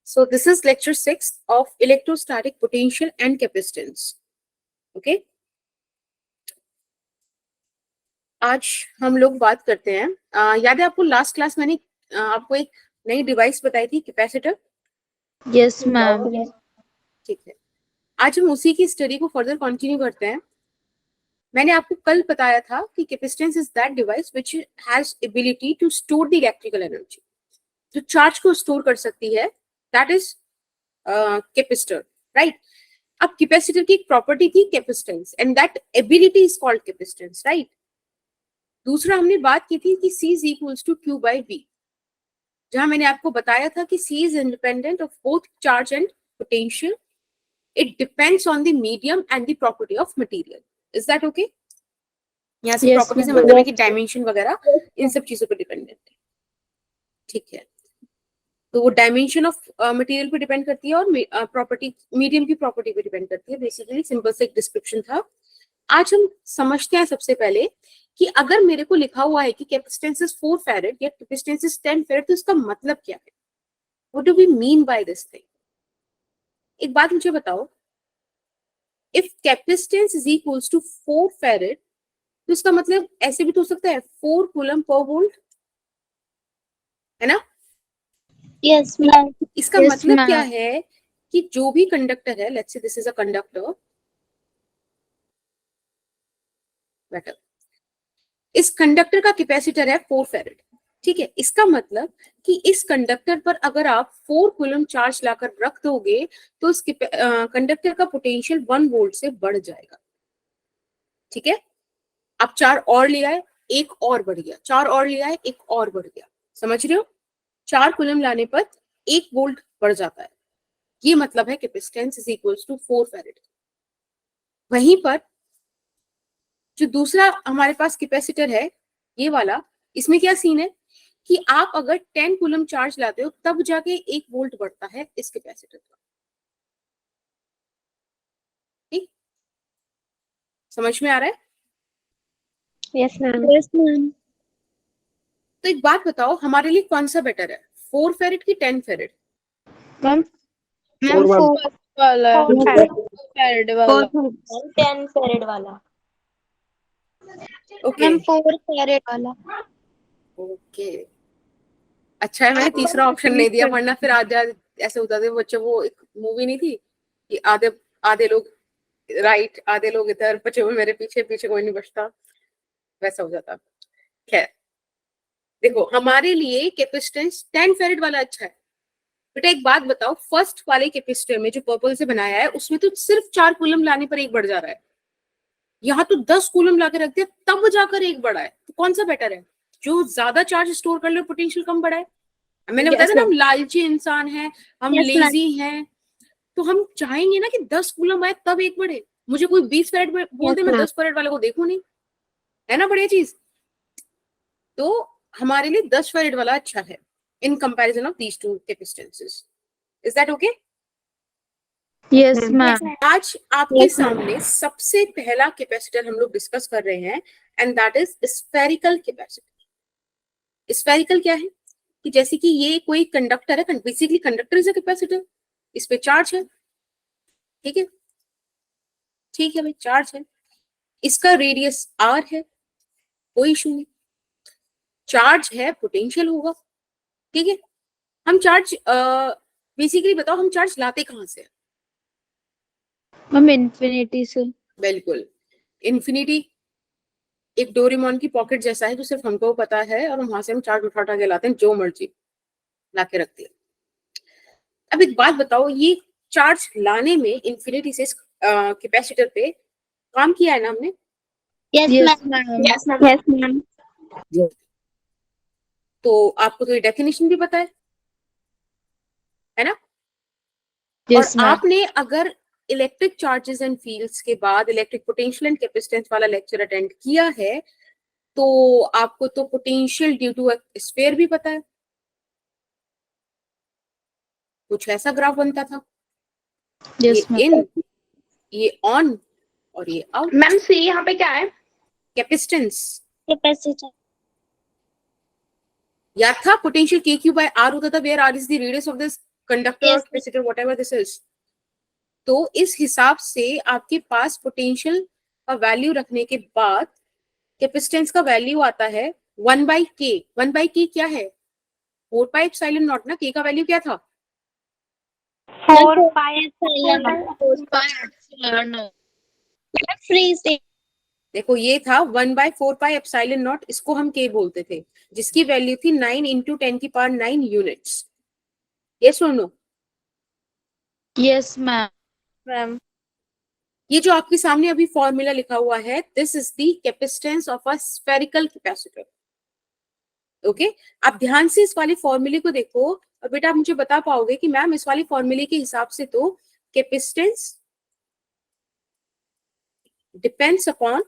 So this is lecture 6 of electrostatic potential and capacitance. Okay. आज हम लोग बात करते हैं, याद है आपको लास्ट क्लास मैंने आपको एक नई डिवाइस बताई थी, कैपेसिटर. Yes ma'am. ठीक है, आज हम उसी की स्टडी को फर्दर कंटिन्यू करते हैं. मैंने आपको कल बताया था कि capacitance is that device which has ability to store the electrical energy, जो चार्ज को स्टोर कर सकती है, दैट इज कैपेसिटर, राइट. अब कैपेसिटर की एक प्रॉपर्टी थी capacitance, and that ability is called capacitance, right. दूसरा हमने बात की थी कि C is equals to Q by V, जहां मैंने आपको बताया था कि C is independent of both charge and potential. It depends on the medium and the property of material. Is that okay? यहाँ से प्रॉपर्टी से मतलब है कि डायमेंशन वगैरह इन सब चीजों पर डिपेंडेंट है. ठीक है, तो वो डायमेंशन ऑफ मटेरियल पे डिपेंड करती है और प्रॉपर्टी मीडियम की प्रॉपर्टी पे डिपेंड करती है. बेसिकली सिंपल से एक डिस्क्रिप्शन था. आज हम समझते हैं सबसे पहले कि अगर मेरे को लिखा हुआ है कि कैपेसिटेंस इज 4 फैरेड या कैपेसिटेंस इज 10 फैरेड, तो इसका मतलब क्या है? What do we mean by this thing? एक बात मुझे बताओ, if capacitance is equals to 4 farad, तो इसका मतलब ऐसे भी तो हो सकता है 4 कूलम पर वोल्ट, है ना? Yes ma'am. इसका मतलब क्या है कि जो भी कंडक्टर है, let's say this is a conductor, better, इस कंडक्टर का कैपेसिटर है 4 फैरेड. ठीक है, इसका मतलब कि इस कंडक्टर पर अगर आप 4 कूलम चार्ज लाकर रख दोगे तो इस कंडक्टर का पोटेंशियल 1 वोल्ट से बढ़ जाएगा. ठीक है, आप 4 और ले आए, एक और बढ़ गया, 4 और ले आए, एक और बढ़ गया. समझ रहे हो? 4 कूलम लाने पर 1 वोल्ट बढ़ जाता है. ये मतलब है capacitance is equals to 4 farad. वहीं पर जो दूसरा हमारे पास कैपेसिटर है, ये वाला, इसमें क्या सीन है कि आप अगर 10 कूलम चार्ज लाते हो तब जाके 1 वोल्ट बढ़ता है इस कैपेसिटर का. ठीक, समझ में आ रहा है? Yes ma'am. Yes ma'am. तो एक बात बताओ, हमारे लिए कौन सा बेटर है, 4 फैरेड की 10 फैरेड? मैम 4 वाला. 4 फैरेड वाला. 10 फैरेड वाला. ओके, 4 फैरेड वाला. ओके, अच्छा है मैंने तीसरा ऑप्शन नहीं दिया, वरना फिर आज ऐसे होता था बच्चे, वो एक मूवी नहीं थी कि आधे आधे लोग राइट, आधे लोग इधर, बचे हुए मेरे पीछे, पीछे कोई नहीं बचता, वैसा हो जाता. खैर, देखो हमारे लिए कैपेसिटेंस 10 फैरेड वाला अच्छा है. बेटा एक बात बताओ, फर्स्ट वाले कैपेसिटर में जो पर्पल से बनाया है उसमें तो सिर्फ 4 कूलम लाने पर 1 बढ़ जा रहा है. यहाँ तो 10 कूलम लाकर रख दिया तब जाकर 1 बढ़ा है. तो कौन सा बेटर है? जो ज्यादा चार्ज स्टोर कर ले, पोटेंशियल कम बढ़ा है. मैंने बताया था ना, हम लालची इंसान हैं, हम लेजी हैं, तो हम चाहेंगे ना कि 10 कूलम आए तब 1 बढ़े. मुझे कोई 20 फैरेड बोल दे, मैं 10 फैरेड वाले को देखूं नहीं, है ना बढ़िया चीज. तो हमारे लिए 10 फैरेड वाला अच्छा है in comparison of these two capacitances. Is that okay? Yes ma'am. आज आपके सामने सबसे पहला कैपेसिटर हम लोग डिस्कस कर रहे हैं, and that is spherical capacitor. Spherical क्या है कि जैसे कि ये कोई कंडक्टर है, basically conductor is a capacitor, इस पे चार्ज है. ठीक है, ठीक है भाई, चार्ज है, इसका रेडियस r है, कोई इशू नहीं. चार्ज है, पोटेंशियल होगा. ठीक है, हम चार्ज बेसिकली बताओ, हम चार्ज लाते कहां से? मैम इन्फिनिटी से. बिल्कुल, इन्फिनिटी एक डोरेमोन की पॉकेट जैसा है जो सिर्फ हमको पता है, और वहां से हम चार्ज उठा उठा के लाते हैं, जो मर्जी लाके रखते हैं. अब एक बात बताओ, ये चार्ज लाने में इन्फिनिटी से कैपेसिटर पे काम किया है ना हमने? Yes ma'am. Yes ma'am. तो आपको तो ये डेफिनेशन भी पता है ना? यस और मैम. आपने अगर इलेक्ट्रिक चार्जेस एंड फील्ड्स के बाद इलेक्ट्रिक पोटेंशियल एंड कैपेसिटेंस वाला लेक्चर अटेंड किया है, तो आपको तो पोटेंशियल ड्यू टू स्फीयर भी पता है. कुछ ऐसा ग्राफ बनता था, ये इन, ये ऑन और ये आउट. मैम सी यहाँ पे क्या है? कैपेसिटेंस. कैपेसिटर. याद था पोटेंशियल के क्यू बाय आर होता था, where R is the radius of this conductor और Yes. Capacitor whatever this is. तो इस हिसाब से आपके पास पोटेंशियल का वैल्यू रखने के बाद कैपेसिटेंस का वैल्यू आता है 1/k। 1/k क्या है? 4 पाई एप्सिलॉन नॉट ना। k का वैल्यू क्या था? 4 pi epsilon naught. 4 pi epsilon naught. Let's freeze it. देखो ये था 1/4 पाई एप्सिलॉन नॉट, इसको हम k बोलते थे, जिसकी वैल्यू थी 9 × 10⁹ यूनिट्स। यस और नो? Yes, ma'am. मैम। ये जो आपके सामने अभी फॉर्मूला लिखा हुआ है, this is the capacitance of a spherical capacitor. Okay, आप ध्यान से इस वाले फॉर्मूले को देखो और बेटा आप मुझे बता पाओगे कि मैम इस वाले फॉर्मूले के हिसाब से तो capacitance depends upon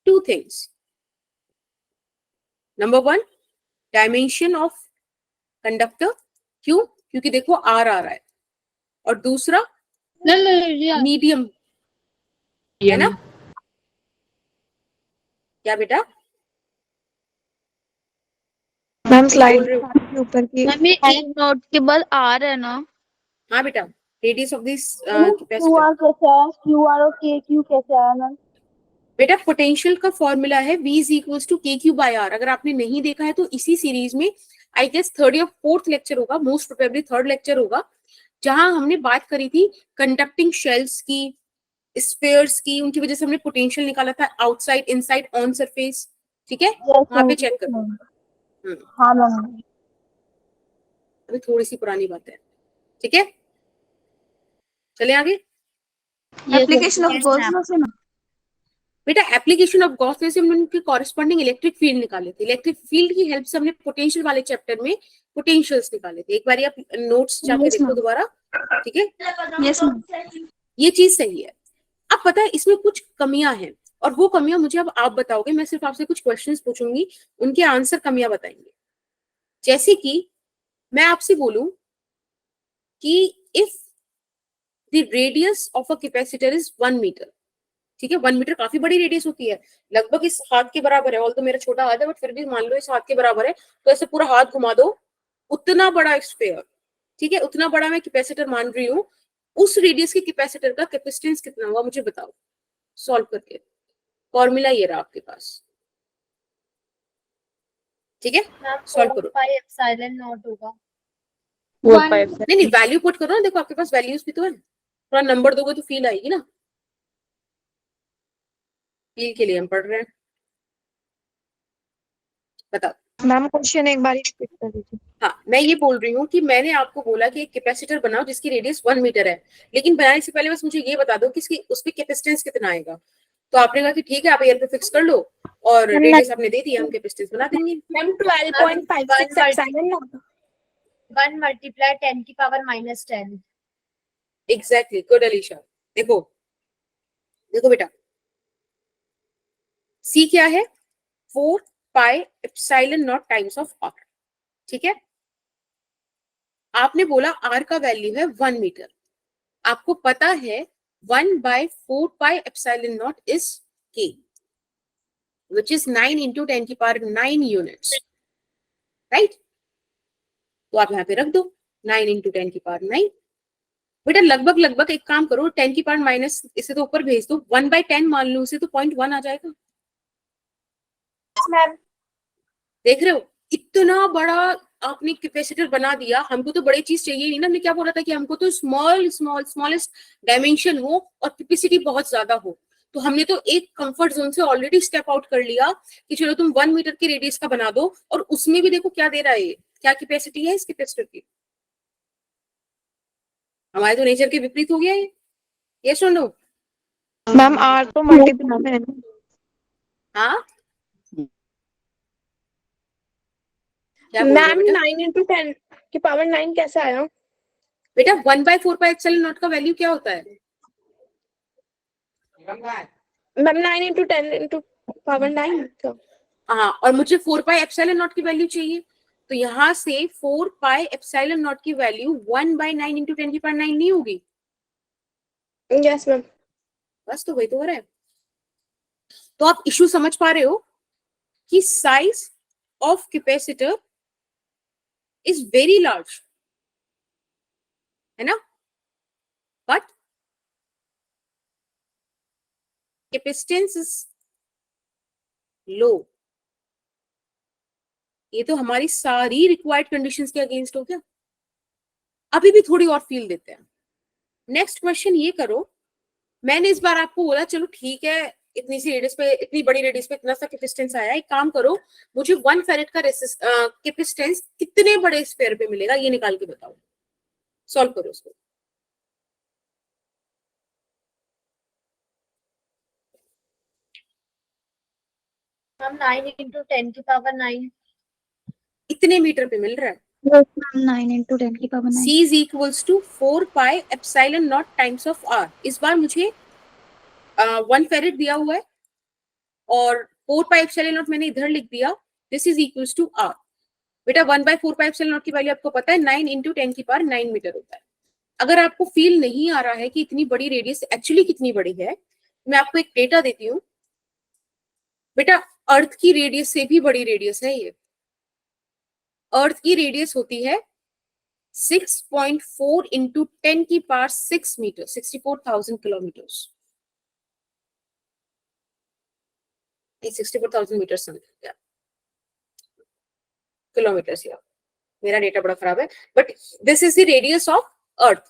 two things. Number 1, dimension of conductor. क्यों? क्योंकि देखो आर आ रहा है। और दूसरा No, no, yeah. मीडियम, है ना? क्या बेटा? मैम बोल स्लाइड रहे हो? के ऊपर की मम्मी एक नोट के बाद आर है ना? हाँ बेटा, radius of this capacitor. QR कैसे आया? QR और KQ कैसे आया मैम? बेटा पोटेंशियल का फॉर्मूला है V = KQ/R। अगर आपने नहीं देखा है तो इसी सीरीज में आई गेस 3rd या 4th लेक्चर होगा, मोस्ट प्रोबेबली 3rd लेक्चर होगा, जहां हमने बात करी थी कंडक्टिंग शेल्स की, स्फीयर्स की, उनकी वजह से हमने पोटेंशियल निकाला था आउटसाइड, इनसाइड, ऑन सरफेस। ठीक है, वहां पे चेक करो। हाँ मैम। अभी थोड़ी सी पुरानी बात है। ठीक है, चले आगे। एप्लीकेशन ऑफ गॉस से ना। बेटा एप्लीकेशन ऑफ गॉस से हमने उनके कॉरेस्पॉन्डिंग इलेक्ट्रिक फील्ड निकाले थे। इलेक्ट्रिक फील्ड की हेल्प से हमने पोटेंशियल वाले चैप्टर में पोटेंशियल्स निकाले थे। एक बार आप नोट्स जाके Yes, देखो ma'am. दोबारा। ठीक है, यस मैम। ये चीज सही है। अब पता है इसमें कुछ कमियां हैं, और वो कमियां मुझे अब आप बताओगे। मैं सिर्फ आपसे कुछ क्वेश्चंस पूछूंगी, उनके आंसर कमियां बताएंगे। जैसे कि मैं आपसे बोलूं कि if the radius of a capacitor is 1 metre. ठीक है, 1 मीटर काफी बड़ी रेडियस होती है, लगभग इस हाथ के बराबर है। ऑल तो मेरा छोटा हाथ है, बट फिर भी मान लो इस हाथ के बराबर है, तो ऐसे पूरा हाथ घुमा दो, उतना बड़ा स्फीयर। ठीक है, उतना बड़ा मैं कैपेसिटर मान रही हूँ। उस रेडियस के कैपेसिटर का कैपेसिटेंस कितना होगा मुझे बताओ, सॉल्व करके। फॉर्मूला ये रहा आपके पास। ठीक है, सॉल्व करो। 4 pi epsilon naught होगा। 4 पाई नहीं नहीं, वैल्यू पुट करो ना। देखो आपके पास वैल्यूज भी तो है, थोड़ा नंबर दोगे तो फील आएगी ना। फील के लिए हम पढ़ रहे हैं। बताओ। मैम क्वेश्चन एक बार रिपीट कर दीजिए। हाँ, मैं ये बोल रही हूँ कि मैंने आपको बोला कि एक कैपेसिटर बनाओ जिसकी रेडियस 1 मीटर है, लेकिन बनाने से पहले बस मुझे ये बता दो कि इसकी उसकी कैपेसिटेंस कितना आएगा। तो आपने कहा कि ठीक है, आप एयर पे फिक्स कर लो, और रेडियस आपने दे दी, हम कैपेसिटेंस बना देंगे। Ma'am 12.56 epsilon naught। 1 × 10⁻⁻10। Exactly, good Alisha. देखो देखो बेटा, सी क्या है? 4 pi epsilon naught times of R. ठीक है, आपने बोला आर का वैल्यू है 1 मीटर। आपको पता है 1/4 पाई एप्सिलॉन नॉट इज के, which is 9 × 10⁹ यूनिट्स, राइट? तो आप यहाँ पे रख दो 9 × 10⁹। बेटा लगभग लगभग एक काम करो, 10⁻⁻, इसे तो ऊपर भेज दो, 1/10 मान लो उसे, तो 0.1 आ जाएगा। मैम देख रहे हो, इतना बड़ा आपने कैपेसिटर बना दिया। हमको तो बड़ी चीज चाहिए नहीं ना। हमने क्या बोला था कि हमको तो स्मॉलेस्ट डायमेंशन हो और कैपेसिटी बहुत ज्यादा हो। तो हमने तो एक कंफर्ट जोन से ऑलरेडी स्टेप आउट कर लिया कि चलो तुम 1 मीटर की रेडियस का बना दो, और उसमें भी देखो क्या दे रहा है, क्या कैपेसिटी है इस कैपेसिटर की। हमारे तो नेचर के विपरीत हो गया ये सुन लो। मैम आर तो मल्टीपल में है ना। हाँ क्या बोल रहे हो मैम बेटा? 9 × 10⁹ कैसे आया? बेटा 1/4 पाई एप्सिलॉन नॉट का वैल्यू क्या होता है? मैम 9 × 10⁹ हाँ, और मुझे 4 पाई एप्सिलॉन नॉट की वैल्यू चाहिए, तो यहाँ से 4 पाई एप्सिलॉन नॉट की वैल्यू 1/9 × 10⁹ नहीं होगी? Yes ma'am. बस तो वही तो हो रहा है। तो आप इशू समझ पा रहे हो कि size of capacitor is very large. है ना, बट कैपेसिटेंस इज लो। ये तो हमारी सारी रिक्वायर्ड कंडीशंस के अगेंस्ट हो गया। अभी भी थोड़ी और फील देते हैं। नेक्स्ट क्वेश्चन ये करो, मैंने इस बार आपको बोला चलो ठीक है, इतनी सी रेडियस पे, इतनी बड़ी रेडियस पे इतना सा कैपेसिटेंस आया, एक काम करो, मुझे 1 फेरेड का कैपेसिटेंस कितने बड़े स्फीयर पे मिलेगा ये निकाल के बताओ। सॉल्व करो उसको। मैम 9 into 10 की पावर 9। इतने मीटर पे मिल रहा है। 9 into 10 की power 9। C is equals to 4 pi epsilon naught times of R। इस बार मुझे 1 फेरेड दिया हुआ है और 4 pi epsilon naught मैंने इधर लिख दिया। This is equals to R। बेटा 1/4 pi epsilon naught की वैल्यू आपको पता है 9 into 10 की पावर 9 मीटर होता है। अगर आपको फील नहीं आ रहा है कि इतनी बड़ी रेडियस एक्चुअली कितनी बड़ी है, मैं आपको एक डेटा देती हूँ। बेटा अर्थ की रेडियस से भी बड़ी रेडियस है ये। अर्थ की रेडियस होती है 6.4 into 10 की power 6 metre, 64,000 kilometres, 64,000 metre something kilometres. या मेरा डेटा बड़ा खराब है, but this is the radius of Earth.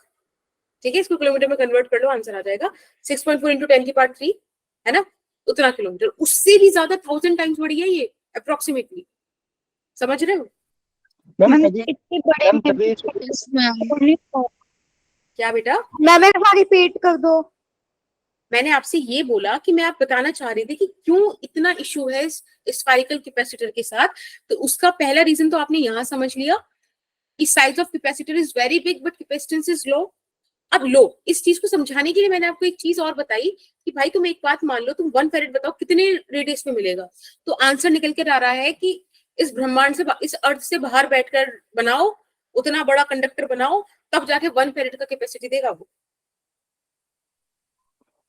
ठीक है, इसको किलोमीटर में कन्वर्ट कर लो, आंसर आ जाएगा 6.4 into 10 की पावर 3, है ना, उतना किलोमीटर। उससे भी ज्यादा 1000 टाइम्स बड़ी है ये अप्रोक्सीमेटली। समझ रहे हो? इतनी बड़ी क्या बेटा? मैम एक बार रिपीट कर दो। मैंने आपसे ये बोला कि मैं आप बताना चाह रही थी कि क्यों इतना इशू है इस स्फेरिकल कैपेसिटर के साथ। तो उसका पहला रीजन तो आपने यहां समझ लिया कि size of capacitor is very big but capacitance is low. अब लो, इस चीज को समझाने के लिए मैंने आपको एक चीज और बताई कि भाई तुम एक बात मान लो, तुम 1 फेरेड बताओ कितने रेडियस में मिलेगा। तो आंसर निकल कर आ रहा है कि इस ब्रह्मांड से, इस अर्थ से बाहर बैठकर बनाओ, उतना बड़ा कंडक्टर बनाओ, तब जाके 1 फेरेड का कैपेसिटी देगा वो।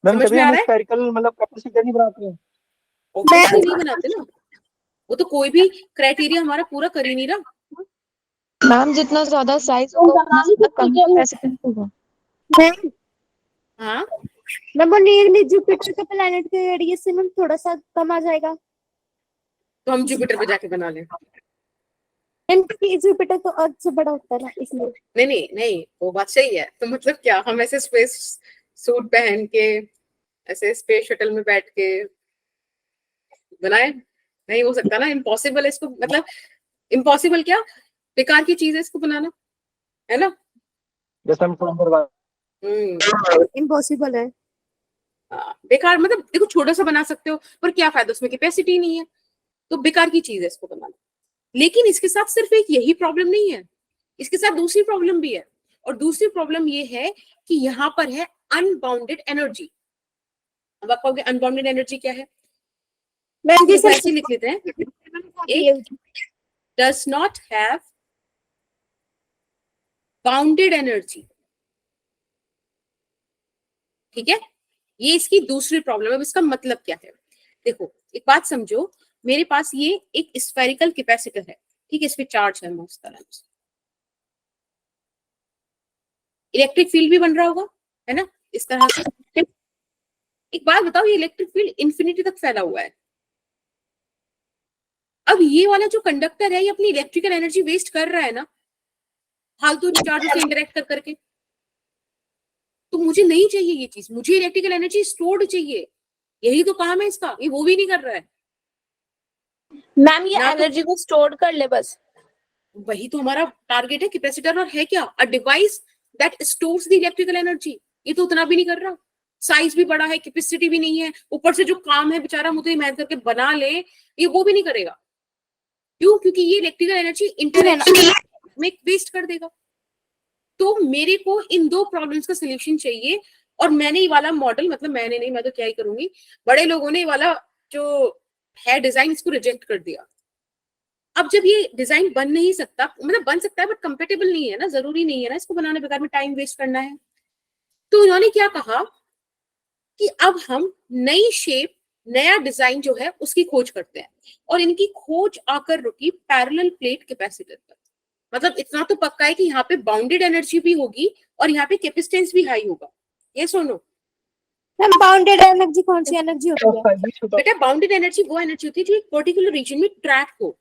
समझ में आ रहा है? स्फेरिकल मतलब कैपेसिटर नहीं बनाते हैं। ऑब्वियसली नहीं बनाते ना, वो तो कोई भी क्राइटेरिया हमारा पूरा कर ही नहीं रहा। मैम जितना ज्यादा साइज होगा उतना ज्यादा कम कैपेसिटेंस होगा। हाँ, मैम वो नियरली जुपिटर के प्लैनेट के रेडियस से मैम थोड़ा सा कम आ जाएगा। तो हम जुपिटर पे जाके बना लें। क्योंकि जुपिटर तो अर्थ से बड़ा होता है ना, इसलिए। नहीं नहीं नहीं, वो बात सही है। तो मतलब क्या हम ऐसे स्पेस सूट पहन के ऐसे स्पेस शटल में बैठ के बनाए? नहीं हो सकता ना, इम्पॉसिबल है इसको, मतलब इम्पॉसिबल क्या, बेकार की चीज है इसको बनाना, है ना। जैसे हम अंदर इम्पॉसिबल है। बेकार मतलब देखो, छोटा सा बना सकते हो पर क्या फायदा, उसमें कैपेसिटी नहीं है, तो बेकार की चीज है इसको बनाना। लेकिन इसके साथ सिर्फ एक यही प्रॉब्लम नहीं है, इसके साथ दूसरी प्रॉब्लम भी है। और दूसरी प्रॉब्लम ये है कि यहाँ पर है अनबाउंडेड एनर्जी। अब आप कहोगे अनबाउंडेड एनर्जी क्या है? मैम जी ऐसे लिख लेते हैं, it does not have bounded energy। ठीक है, ये इसकी दूसरी प्रॉब्लम है। अब इसका मतलब क्या है? देखो एक बात समझो, मेरे पास ये एक स्फेरिकल कैपेसिटर है, ठीक है, इस पे चार्ज है मस्त तरह से, इलेक्ट्रिक फील्ड भी बन रहा होगा, है ना, इस तरह से। एक बात बताओ, ये इलेक्ट्रिक फील्ड इंफिनिटी तक फैला हुआ है। अब ये वाला जो कंडक्टर है, ये अपनी इलेक्ट्रिकल एनर्जी वेस्ट कर रहा है ना, फालतू चार्जों से इंटरेक्ट कर करके। तो मुझे नहीं चाहिए ये चीज, मुझे इलेक्ट्रिकल एनर्जी स्टोर्ड चाहिए। यही तो काम है इसका, ये वो भी नहीं कर रहा है। मैम ये ना तो- एनर्जी को स्टोर कर ले बस। वही तो हमारा टारगेट है कैपेसिटर, और है क्या, a device that stores the electrical energy. ये तो उतना भी नहीं कर रहा, साइज भी बड़ा है, कैपेसिटी भी नहीं है, ऊपर से जो काम है बेचारा मुझे मेहनत करके बना ले, ये वो भी नहीं करेगा। क्यों? क्योंकि ये इलेक्ट्रिकल एनर्जी इंटरेक्शन में वेस्ट कर देगा। तो मेरे को इन दो प्रॉब्लम्स का सोल्यूशन चाहिए, और मैंने ये वाला मॉडल, मतलब मैंने नहीं, मैं तो क्या ही करूंगी, बड़े लोगों ने ये वाला जो है डिजाइन, इसको रिजेक्ट कर दिया। अब जब ये डिजाइन बन नहीं सकता, मतलब बन सकता है बट कंपेटेबल नहीं है ना, जरूरी नहीं है ना इसको बनाने, बेकार में टाइम वेस्ट करना है। तो इन्होंने क्या कहा कि अब हम नई शेप, नया डिजाइन जो है उसकी खोज करते हैं, और इनकी खोज आकर रुकी पैरेलल प्लेट कैपेसिटर पर। मतलब इतना तो पक्का है कि यहाँ पे बाउंडेड एनर्जी भी होगी और यहाँ पे कैपेसिटेंस भी हाई होगा, ये सुनो। मैम बाउंडेड एनर्जी कौन सी एनर्जी होती है? बेटा बाउंडेड एनर्जी वो एनर्जी होती है जो एक पर्टिकुलर रीजन में ट्रैप हो,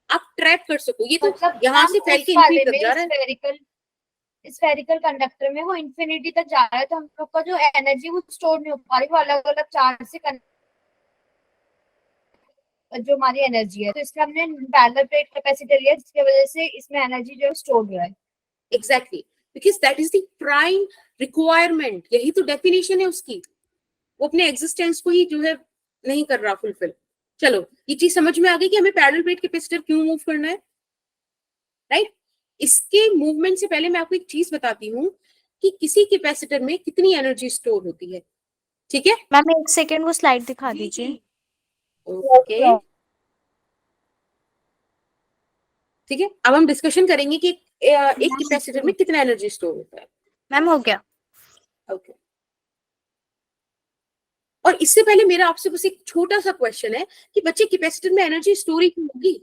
आप ट्रैप कर सको। ये तो मतलब यहाँ से फैल के इंफिनिटी तक जा रहा है। स्फेरिकल कंडक्टर में वो इंफिनिटी तक जा रहा है, तो हम लोग का जो एनर्जी वो स्टोर नहीं हो पा रही, वो अलग अलग चार्ज से जो हमारी एनर्जी है, तो इसलिए हमने पैरेलल प्लेट कैपेसिटर लिया, जिसकी वजह से इसमें एनर्जी जो है स्टोर हो रहा है। Exactly, because that is the prime requirement, यही तो डेफिनेशन है उसकी। वो अपने एग्जिस्टेंस को ही जो है नहीं कर रहा फुलफिल। चलो ये चीज समझ में आ गई कि हमें पैरेलल प्लेट कैपेसिटर क्यों मूव करना है, राइट? इसके मूवमेंट से पहले मैं आपको एक चीज बताती हूँ कि किसी कैपेसिटर में कितनी एनर्जी स्टोर होती है, ठीक है? मैम एक सेकेंड वो स्लाइड दिखा दीजिए। ओके ठीक है, अब हम डिस्कशन करेंगे कि एक कैपेसिटर में कितना एनर्जी स्टोर होता है। मैम हो गया। ओके, और इससे पहले मेरा आपसे बस एक छोटा सा क्वेश्चन है कि बच्चे कैपेसिटर में एनर्जी स्टोर क्यों होगी?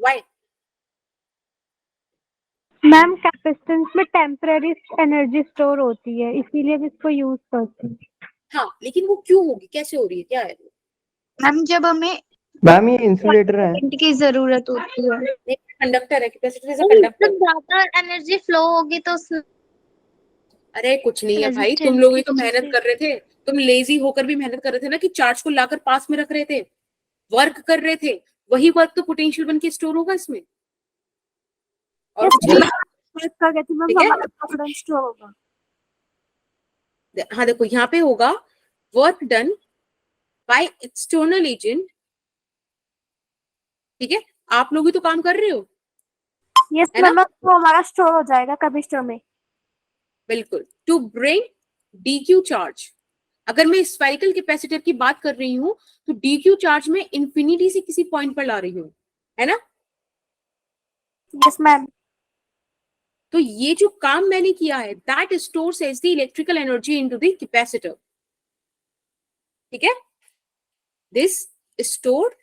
व्हाई? मैम कैपेसिटेंस में टेम्पररी एनर्जी स्टोर होती है, इसीलिए हम इसको यूज करते हैं। हाँ, लेकिन वो क्यों होगी, कैसे हो रही है, क्या है? मैम जब हमें मैम ये इंसुलेटर है। करंट की जरूरत होती है, कंडक्टर है, कैपेसिटर इज अ कंडक्टर। ज्यादा एनर्जी फ्लो होगी तो अरे कुछ नहीं है भाई, तुम लोग ही तो मेहनत कर रहे थे, तुम लेजी होकर भी मेहनत कर रहे थे ना कि चार्ज को लाकर पास में रख रहे थे, वर्क कर रहे थे, वही वर्क तो पोटेंशियल बन के स्टोर होगा इसमें, और कुछ नहीं। ठीक है? स्टोर होगा। हाँ देखो यहाँ पे होगा work done by external agent, ठीक है? आप लोग ही तो काम कर रहे हो, यस है ना? मैम, वो हमारा स्टोर हो जाएगा कैपेसिटर में। बिल्कुल, टू ब्रिंग डीक्यू चार्ज। अगर मैं स्फेरिकल कैपेसिटर की बात कर रही हूँ तो डीक्यू चार्ज में इंफिनिटी से किसी पॉइंट पर ला रही हूँ, है ना? Yes ma'am. तो ये जो काम मैंने किया है that stores as the electrical energy into the capacitor, ठीक है? This store,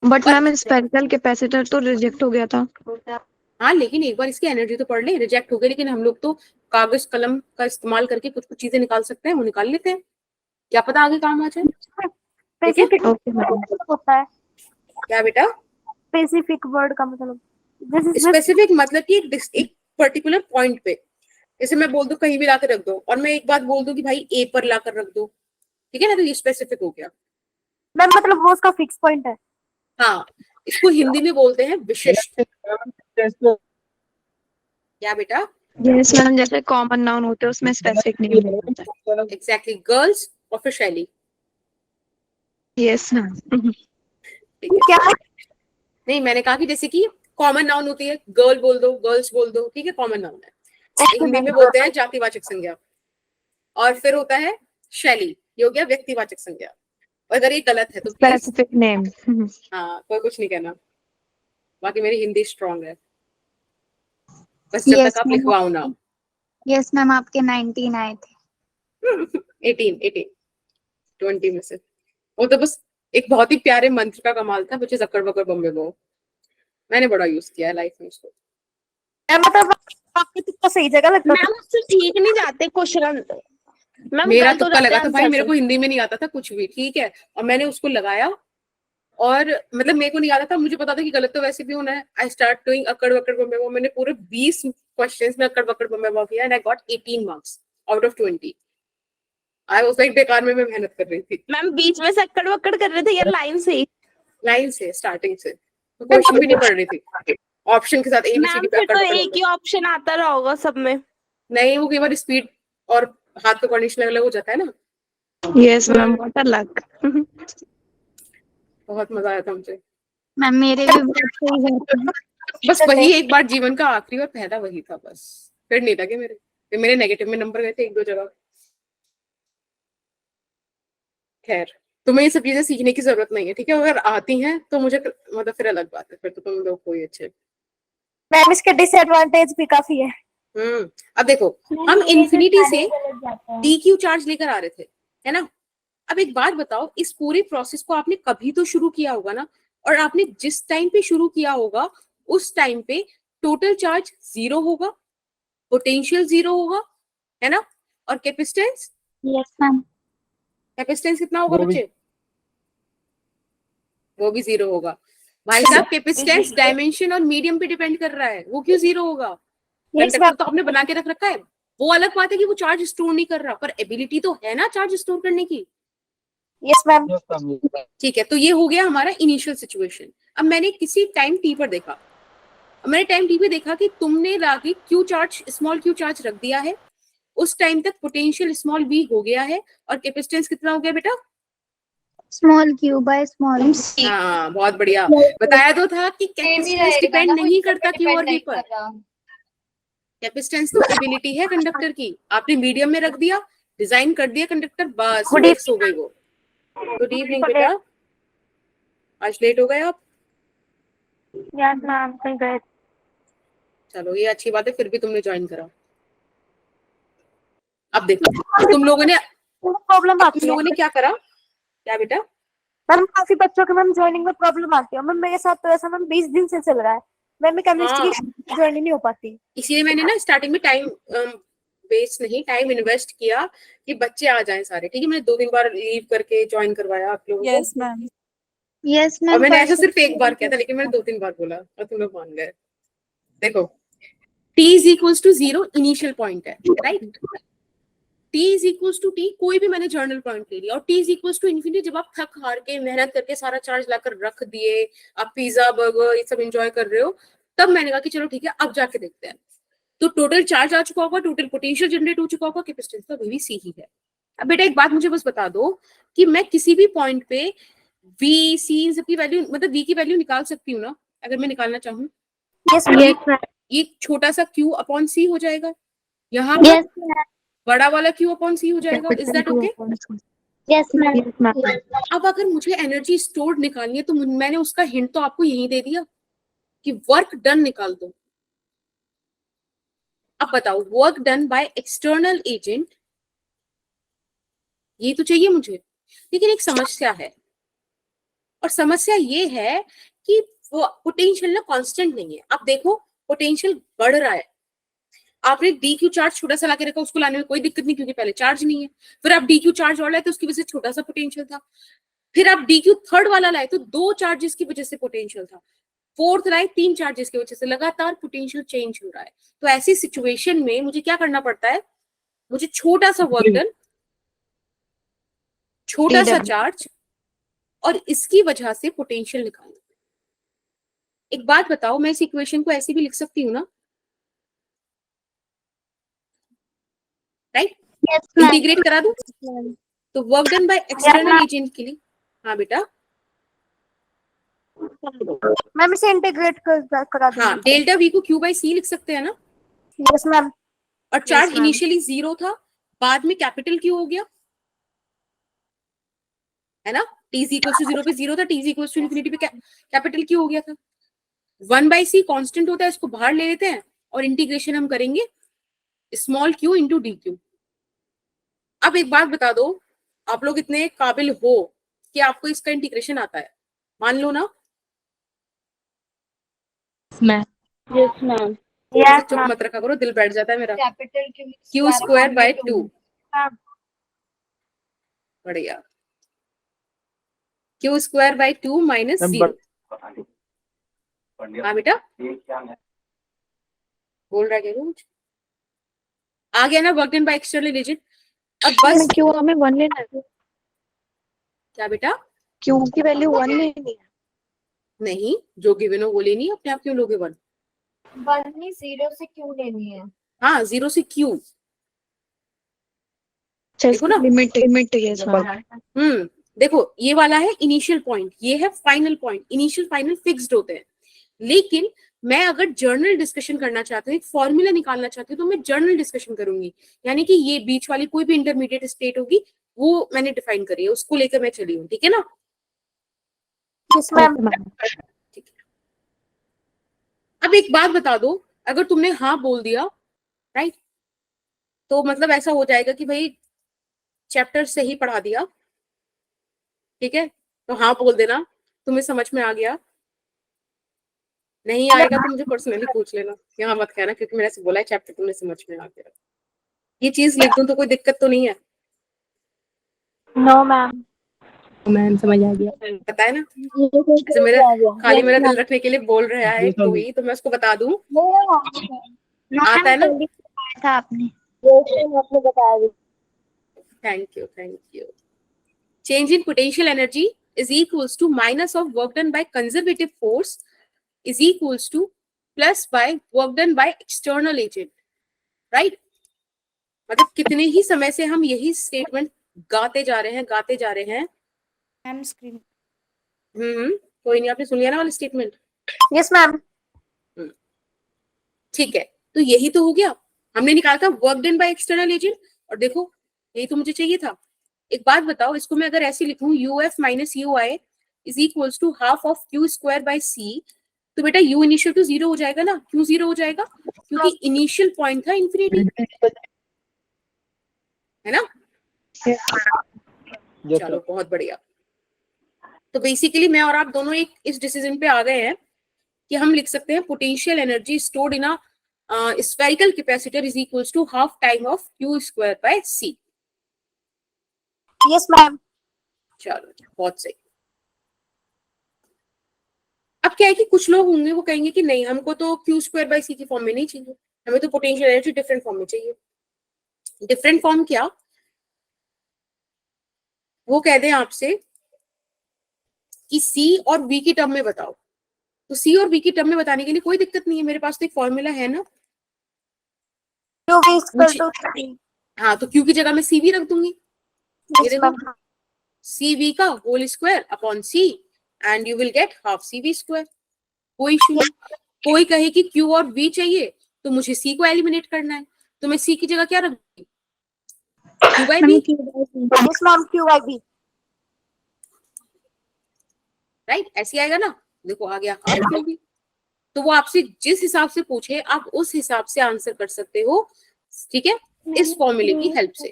but ma'am spherical capacitor तो रिजेक्ट हो गया था। हाँ लेकिन एक बार इसकी एनर्जी तो पढ़ ले। रिजेक्ट हो गई, लेकिन हम लोग तो कागज कलम का इस्तेमाल करके कुछ कुछ चीजें निकाल सकते हैं, वो निकाल लेते हैं, क्या पता आगे काम आ जाए। ठीक है? Okay ma'am. होता है क्या बेटा? स्पेसिफिक वर्ड का मतलब स्पेसिफिक मतलब कि एक पर्टिकुलर पॉइंट पे, जैसे मैं बोल दूं कहीं भी लाकर रख दो, और मैं एक बात बोल दूं कि भाई ए पर लाकर रख दो, ठीक है ना? तो ये स्पेसिफिक हो गया। मैम मतलब वो उसका फिक्स पॉइंट है। हाँ, इसको हिंदी में बोलते हैं विशिष्ट। क्या बेटा? यस मैम, जैसे कॉमन नाउन होते हैं उसमें स्पेसिफिक नेम होता है। Exactly, girls officially. Yes ma'am. ठीक है? क्या? नहीं, मैंने कहा कि जैसे कि कॉमन नाउन होती है, गर्ल बोल दो, गर्ल्स बोल दो, ठीक है? कॉमन नाउन है, हिंदी में बोलते हैं जातिवाचक संज्ञा। और फिर होता है शैली, ये हो गया व्यक्तिवाचक संज्ञा। और अगर ये गलत है तो प्लीज, स्पेसिफिक नेम। हाँ कोई कुछ नहीं कहना, बाकी मेरी हिंदी स्ट्रांग है, बस जब तक आप लिखवाओ ना। यस मैम, आपके 19 आए थे। 18 20 में से। वो तो बस एक बहुत ही प्यारे मंत्र का कमाल था, बच्चे अकड़ बकड़ बम्बे बो, मैंने बड़ा यूज किया है लाइफ में उसको। मतलब आपके तुक्का सही जगह लगता है। मैम उससे ठीक नहीं जाते क्वेश्चन। मेरा तुक्का लगा था भाई, मेरे को हिंदी में नहीं आता था कुछ भी, ठीक है? और मैंने उसको लगाया, और मतलब मेरे को नहीं आता था, मुझे पता था कि गलत तो वैसे भी होना है। आई स्टार्ट डूइंग अकड़ बकड़ बम्बे बो, मैंने पूरे 20 क्वेश्चंस में अकड़ बकड़ बम्बे बो किया, and I got 18 marks out of 20। I was like बेकार में मैं मेहनत कर रही थी। मैम बीच में से अक्कड़ वक्कड़ कर रहे थे या लाइन से ही? लाइन से, स्टार्टिंग से, तो क्वेश्चन भी नहीं पढ़ रही थी, ऑप्शन के साथ एबीसीडी मैम पे फिर अकड़ तो बकड़ एक ही ऑप्शन आता रहा होगा सब में। नहीं, वो कई बार स्पीड और हाथ का कोऑर्डिनेशन अलग अलग हो जाता है ना। Yes ma'am, what a luck. बहुत मजा आया था मुझे। मैम मेरे भी बहुत सही जाते हैं। बस वही एक बार जीवन का आखिरी और पहला वही था बस, फिर नहीं लगे मेरे, फिर मेरे नेगेटिव में नंबर गए थे एक दो जगह। खैर, तुम्हें ये सब चीजें सीखने की जरूरत नहीं है, ठीक है? अगर आती हैं तो मुझे मतलब फिर अलग बात है, फिर तो तुम लोग कोई अच्छे। मैम इसके डिसएडवांटेज भी काफी है। अब देखो, हम इंफिनिटी से डीक्यू चार्ज लेकर आ रहे थे, है ना? अब एक बात बताओ, इस पूरे प्रोसेस को आपने कभी तो शुरू किया होगा ना, और आपने जिस टाइम पे शुरू किया होगा उस टाइम पे टोटल चार्ज 0 होगा, पोटेंशियल 0 होगा, है ना, और कैपेसिटेंस, यस मैम। कैपेसिटेंस कितना होगा वो भी- बच्चे? वो भी 0 होगा। भाई साहब, कैपेसिटेंस डायमेंशन और मीडियम पे डिपेंड कर रहा है, वो क्यों 0 होगा? यस कंडक्टर तो आपने बना के रख रखा है, वो अलग बात है कि वो चार्ज स्टोर नहीं कर रहा, पर एबिलिटी तो है ना चार्ज स्टोर करने की। Yes ma'am. ठीक है, तो ये हो गया हमारा इनिशियल सिचुएशन। अब मैंने किसी टाइम टी पर देखा, मैंने टाइम टी पे देखा कि तुमने लाके Q charge, small Q charge रख दिया है, उस टाइम तक पोटेंशियल स्मॉल वी हो गया है, और कैपेसिटेंस कितना हो गया बेटा? Small Q by small C. हाँ, बहुत बढ़िया। बताया तो था कि सेम ही कैपेसिटेंस रहेगा डिपेंड ना, नहीं कोई करता क्यू डिपेंड और वी नहीं पर। कर रहा। कैपेसिटेंस तो एबिलिटी है कंडक्टर की, आपने मीडियम में रख दिया, डिजाइन कर दिया कंडक्टर, बस Good फिक्स हो गई वो। गुड इवनिंग बेटा, आज लेट हो गए आप? यस मैम, कहीं गए। चलो ये अच्छी बात है, फिर भी तुमने ज्वाइन करा। अब देखो तुम लोगों ने प्रॉब्लम आती तुम है लोगों ने क्या करा, क्या बेटा? मैम, काफी बच्चों के मैम ज्वाइनिंग में प्रॉब्लम आती है मैम। मेरे साथ तो ऐसा मैम 20 दिन से चल रहा है मैम, मैं केमिस्ट्री ज्वाइन नहीं हो पाती। इसीलिए मैंने ना स्टार्टिंग में टाइम वेस्ट नहीं, टाइम इन्वेस्ट किया कि बच्चे आ जाएं सारे। ठीक है, मैंने 2 दिन बार लीव करके ज्वाइन करवाया आप लोगों को। Yes ma'am. यस और मैम। मैंने ऐसा सिर्फ एक बार किया था, लेकिन मैंने 2-3 बार बोला और तुम लोग मान गए। देखो, t is equals to 0 initial point है, right? t is equals to t, कोई भी मैंने जर्नल पॉइंट ले लिया, और t is equals to infinity. जब आप थक हार के मेहनत करके सारा चार्ज लाकर रख दिए, आप पिज्जा बर्गर ये सब एंजॉय कर रहे हो, तब मैंने कहा कि चलो ठीक है, अब जाके देखते हैं। तो टोटल चार्ज आ चुका होगा, टोटल पोटेंशियल जनरेट हो चुका होगा, कैपेसिटेंस तो अभी भी सी ही है। अब बेटा एक बात मुझे बस बता दो कि मैं किसी भी पॉइंट पे वी सी की वैल्यू, मतलब वी की वैल्यू निकाल सकती हूँ ना, अगर मैं निकालना चाहूँ? Yes ma'am. ये छोटा सा क्यू अपॉन सी हो जाएगा, यहाँ पर यस बड़ा वाला क्यू अपॉन सी हो जाएगा। Is that okay? Yes ma'am. अब अगर मुझे एनर्जी स्टोर्ड निकालनी है तो मैंने उसका हिंट तो आपको यही दे दिया कि वर्क डन निकाल दो। अब बताओ, work done by external agent, ये तो चाहिए मुझे, लेकिन एक समस्या है, और समस्या ये है कि वो पोटेंशियल ना कांस्टेंट नहीं है। अब देखो, पोटेंशियल बढ़ रहा है, आपने डी क्यू चार्ज छोटा सा लाके रखा, उसको लाने में कोई दिक्कत नहीं क्योंकि पहले चार्ज नहीं है। फिर आप डी क्यू चार्ज और लाए तो उसकी वजह से छोटा सा पोटेंशियल था। फिर आप डी क्यू थर्ड वाला लाए तो 2 चार्जेस की वजह से पोटेंशियल था। फोर्थ लाए 3 चार्जेस की वजह से, लगातार पोटेंशियल चेंज हो रहा है। तो ऐसी सिचुएशन में मुझे क्या करना पड़ता है? मुझे छोटा सा वर्क डन, छोटा सा चार्ज, और इसकी वजह से पोटेंशियल निकालना। एक बात बताओ, मैं इस इक्वेशन को ऐसे भी लिख सकती हूँ ना, राइट? Yes ma'am. इंटीग्रेट करा दूं तो work done by external agent के लिए, हाँ बेटा, मैम इसे इंटीग्रेट करा दूँ। हाँ, डेल्टा वी को क्यू बाई सी लिख सकते हैं ना। Yes ma'am. और चार्ज ma'am. इनिशियली 0 था, बाद में कैपिटल क्यू हो गया, है ना? t इज इक्वल टू 0 पे 0 था, t is equal to infinity पे कैपिटल क्यू हो गया था। 1/c कांस्टेंट होता है, इसको बाहर ले लेते हैं और इंटीग्रेशन हम करेंगे small Q into D Q. अब एक बात बता दो, आप लोग इतने काबिल हो कि आपको इसका इंटीग्रेशन आता है, मान लो ना। Yes ma'am. ऐसे चुप मत रखा करो, दिल बैठ जाता है मेरा। कैपिटल क्यू स्क्वायर बाय 2, बढ़िया। Q square bye 2 minus 0। हाँ बेटा, बोल रहा है क्या कुछ? आ गया ना work done by external agent. अब बस क्यों हमें 1 लेना है? क्या बेटा? क्यों की वैल्यू 1 लेनी है? नहीं, जो गिवन हो वो लेनी है, अपने आप क्यों लोगे 1? 1 नहीं, 0 से क्यों लेनी है? हाँ, 0 से क्यू, देखो ना। लिमिट ये देखो, ये वाला है इनिशियल पॉइंट, ये है final point. Initial final fixed होते हैं, लेकिन मैं अगर जर्नल डिस्कशन करना चाहती हूँ, एक फॉर्मूला निकालना चाहती हूँ, तो मैं जर्नल डिस्कशन करूंगी। यानी कि ये बीच वाली कोई भी इंटरमीडिएट स्टेट होगी, वो मैंने डिफाइन करी है, उसको लेकर मैं चली हूँ। ठीक है ना? Yes ma'am. ठीक है। अब एक बात बता दो, अगर तुमने हाँ बोल दिया, राइट, तो मतलब ऐसा हो जाएगा कि भाई चैप्टर सही पढ़ा दिया, ठीक है, तो हाँ बोल देना तुम्हें समझ में आ गया। नहीं आएगा तो मुझे पर्सनली पूछ लेना, यहाँ मत कहना क्योंकि मैंने ऐसे बोला है चैप्टर तुमने समझ में आ गया। ये चीज लिख दूं तो कोई दिक्कत तो नहीं है? No ma'am. मैम समझ आ गया। पता है ना, ऐसे मेरे खाली मेरा दिल रखने के लिए बोल रहा है कोई, तो मैं उसको बता दूं। आता है ना? था आपने बताया। Thank you, thank you. Change in potential energy is equals to minus of work done by conservative force is equals to plus by work done by external agent, right? मतलब कितने ही समय से हम यही स्टेटमेंट गाते जा रहे हैं। Ma'am screen. कोई नहीं, आपने सुन लिया ना वाला स्टेटमेंट? Yes ma'am. ठीक है, तो यही तो हो गया, हमने निकाला था work done by external agent, और देखो यही तो मुझे चाहिए था। एक बात बताओ, इसको मैं अगर ऐसे लिखूं uf minus U I is equals to half of Q square by C, तो बेटा u इनिशियल टू 0 हो जाएगा ना? क्यों 0 हो जाएगा? क्योंकि इनिशियल पॉइंट था इंफिनिटी, है ना? चलो बहुत बढ़िया। तो बेसिकली मैं और आप दोनों एक इस डिसीजन पे आ गए हैं कि हम लिख सकते हैं potential energy stored in a spherical capacitor is equals to half time of Q square by C. Yes ma'am. चलो बहुत सही। अब क्या है कि कुछ लोग होंगे वो कहेंगे कि नहीं, हमको तो क्यू स्क्वायर बाय सी की फॉर्म में नहीं चाहिए, हमें तो पोटेंशियल एनर्जी डिफरेंट फॉर्म में चाहिए। डिफरेंट फॉर्म क्या? वो कह दें आपसे कि सी और वी की टर्म में बताओ, तो सी और वी की टर्म में बताने के लिए कोई दिक्कत नहीं है, मेरे पास तो एक फॉर्मूला है ना। हाँ, तो क्यू की जगह मैं सी वी रख दूंगी। ये देखो, सी वी का whole square upon C and you will get half C V square. कोई इशू नहीं। कोई कहे कि क्यू और वी चाहिए तो मुझे सी को एलिमिनेट करना है, तो मैं सी की जगह क्या रख दूंगी? Q by B. Yes ma'am, Q by B. Right, ऐसे आएगा ना? देखो आ गया हाफ क्यू बी। तो वो आपसे जिस हिसाब से पूछे आप उस हिसाब से आंसर कर सकते हो, ठीक है, इस फॉर्मूले की हेल्प से।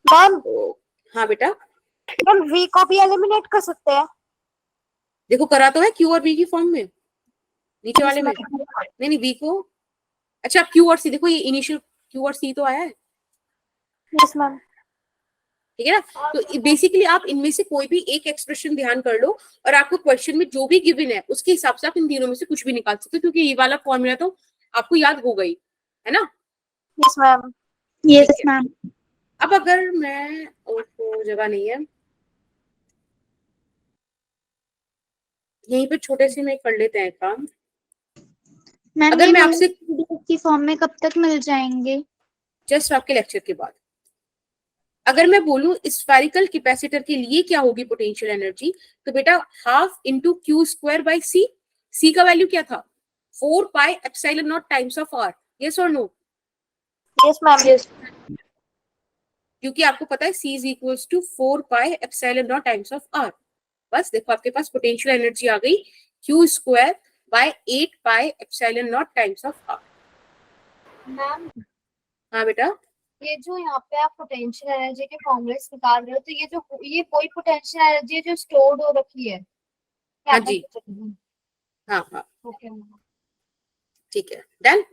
मैम हाँ बेटा, मैम वी को भी एलिमिनेट कर सकते हैं। देखो करा तो है क्यू और बी की फॉर्म में, नीचे वाले में। नहीं वी को, अच्छा क्यू और सी, देखो ये इनिशियल क्यू और सी तो आया है, यस मैम। ठीक है ना? तो बेसिकली आप इनमें से कोई भी एक एक्सप्रेशन ध्यान कर लो और आपको क्वेश्चन में जो भी गिवन है उसके हिसाब से आप इन तीनों में से कुछ भी निकाल सकते हो, क्योंकि ये वाला फॉर्मूला तो आपको याद हो गई है ना? Yes ma'am. Yes ma'am. अब अगर मैं, ओहो जगह नहीं है, यहीं पे छोटे से में कर लेते हैं काम। अगर मैं आपसे की फॉर्म में कब तक मिल जाएंगे? जस्ट आपके लेक्चर के बाद, अगर मैं बोलूं स्फेरिकल कैपेसिटर के लिए क्या होगी पोटेंशियल एनर्जी, तो बेटा half into Q square by C. C का वैल्यू क्या था? 4 pi epsilon naught times of R. Yes और नो? Yes ma'am. क्योंकि आपको पता है C is equals to 4 pi epsilon naught times of R. बस देखो आपके पास पोटेंशियल एनर्जी आ गई, Q square by 8 pi epsilon naught times of R. Ma'am हाँ बेटा, ये जो यहाँ पे आप पोटेंशियल एनर्जी के फॉर्मूलेस निकाल रहे हो, तो ये कोई पोटेंशियल एनर्जी है जो स्टोर्ड हो रखी है? हाँ जी, हाँ हाँ ओके ठीक है, done.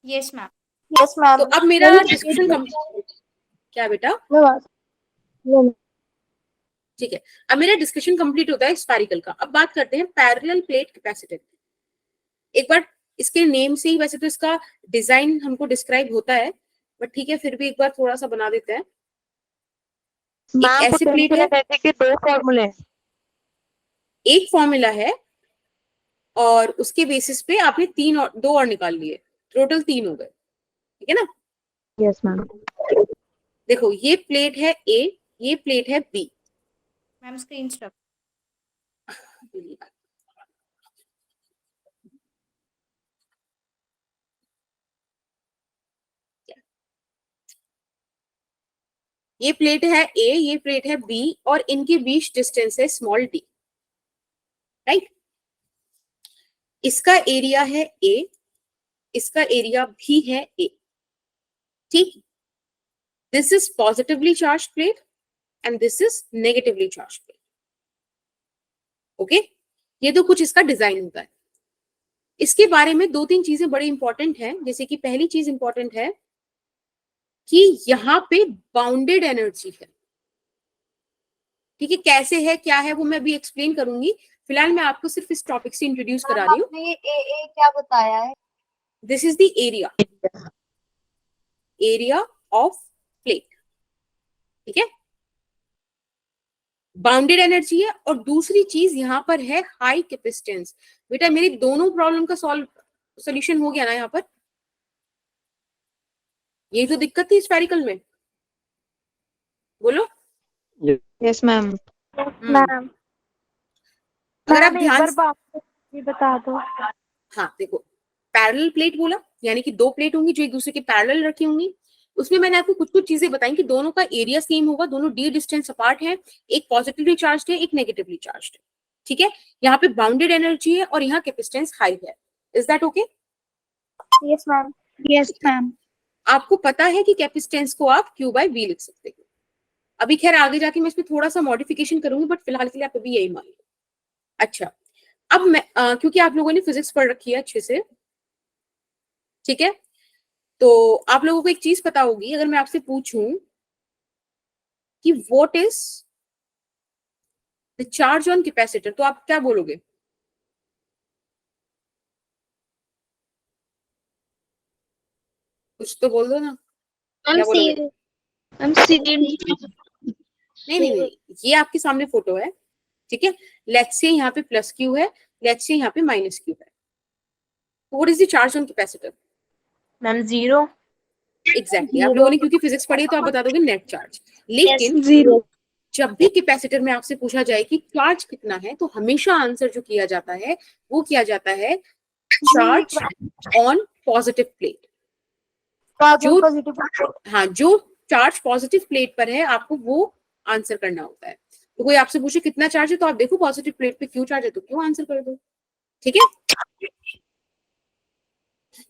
Yes ma'am. Yes ma'am. तो अब मेरा डिस्कशन क्या बेटा? ठीक है, अब मेरा डिस्कशन कंप्लीट होता है स्फेरिकल का। अब बात करते हैं पैरेलल प्लेट कैपेसिटर। एक बार इसके नेम से ही वैसे तो इसका डिजाइन हमको डिस्क्राइब होता है, बट ठीक है फिर भी एक बार थोड़ा सा बना देते हैं। एक ऐसी प्लेट है, के दो फॉर्मूले, एक फॉर्मूला है और उसके बेसिस पे आपने दो और निकाल लिए, टोटल 3 हो गए, ठीक है ना? Yes ma'am. देखो ये प्लेट है ए, ये प्लेट है बी। Ma'am screen stop. ये प्लेट है ए, ये प्लेट है बी, और इनके बीच डिस्टेंस है स्मॉल डी, राइट? इसका एरिया है ए, इसका एरिया भी है ए, ठीक? This is positively charged plate and this is negatively charged plate. Okay, ये तो कुछ इसका डिजाइन होता है. इसके बारे में 2-3 चीजें बड़ी इंपॉर्टेंट हैं. जैसे कि पहली चीज इंपॉर्टेंट है कि यहाँ पे बाउंडेड एनर्जी है. ठीक है, कैसे है क्या है वो मैं अभी एक्सप्लेन करूंगी. फिलहाल मैं आपको सिर्फ इस टॉपिक से इंट्रोड्यूस करा रही हूँ. आपने ये ए क्या बताया है? This is the area of plate. ठीक है, बाउंडेड एनर्जी है. और दूसरी चीज यहाँ पर है हाई कैपेसिटेंस. बेटा मेरी दोनों प्रॉब्लम का सोल्यूशन हो गया ना यहाँ पर. यही तो दिक्कत थी स्फेरिकल में. बोलो. Yes ma'am. मैम अगर आप मैम एक ध्यान बार बात ये बता दो. हाँ देखो, पैरेलल प्लेट बोला यानी कि 2 प्लेट होंगी जो एक दूसरे के पैरेलल रखी होंगी. उसमें मैंने आपको कुछ कुछ चीजें बताई कि दोनों का एरिया सेम होगा, दोनों डी डिस्टेंस अपार्ट है, एक पॉजिटिवली चार्ज्ड है, एक नेगेटिवली चार्ज्ड है. ठीक है, यहाँ पे बाउंडेड एनर्जी है और यहाँ कैपेसिटेंस हाई है. Is that okay? Yes ma'am. Yes ma'am. आपको पता है कि कैपेसिटेंस को आप Q by V लिख सकते हो. अभी खैर आगे जाके मैं इसमें थोड़ा सा मॉडिफिकेशन करूंगी, बट फिलहाल के लिए आप अभी यही मान लो. अच्छा, अब मैं क्योंकि आप लोगों ने फिजिक्स पढ़ रखी है अच्छे से, ठीक है, तो आप लोगों को एक चीज पता होगी. अगर मैं आपसे पूछूं कि what is the charge on capacitor, तो आप क्या बोलोगे? कुछ तो बोल दो ना. क्या बोलोगे? नहीं, ये आपके सामने फोटो है. ठीक है, लेट्स से यहाँ पे प्लस क्यू है, लेट्स से यहाँ पे माइनस क्यू है. What is the charge on capacitor? Ma'am 0. Exactly, आप लोगों ने क्योंकि फिजिक्स पढ़ी है तो आप बता दोगे नेट चार्ज. लेकिन 0. जब भी कैपेसिटर में आपसे पूछा जाए कि चार्ज कितना है, तो हमेशा आंसर जो किया जाता है वो किया जाता है चार्ज ऑन पॉजिटिव प्लेट. जो हाँ, जो चार्ज पॉजिटिव प्लेट पर है आपको वो आंसर करना होता है. तो कोई आपसे पूछे कितना चार्ज है, तो आप देखो पॉजिटिव प्लेट पे क्यों चार्ज है तो क्यों आंसर कर दो. ठीक है,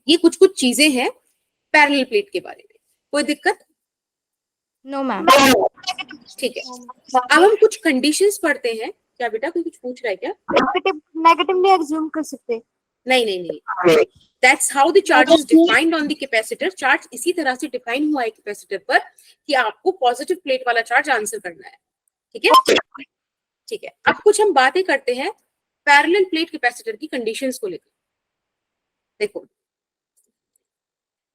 ये कुछ कुछ चीजें हैं पैरेलल प्लेट के बारे में. कोई दिक्कत? No ma'am. ठीक है, अब हम कुछ कंडीशंस पढ़ते हैं. क्या बेटा कोई कुछ पूछ रहा है क्या? नेगेटिव नहीं एज्यूम कर सकते. नहीं. That's how the charge is defined on the capacitor. Charge इसी तरह से डिफाइन हुआ है कैपेसिटर पर कि आपको पॉजिटिव प्लेट वाला चार्ज आंसर करना है. ठीक है, ठीक है. अब कुछ हम बातें करते हैं पैरेलल प्लेट कैपेसिटर की कंडीशंस को लेकर. देखो,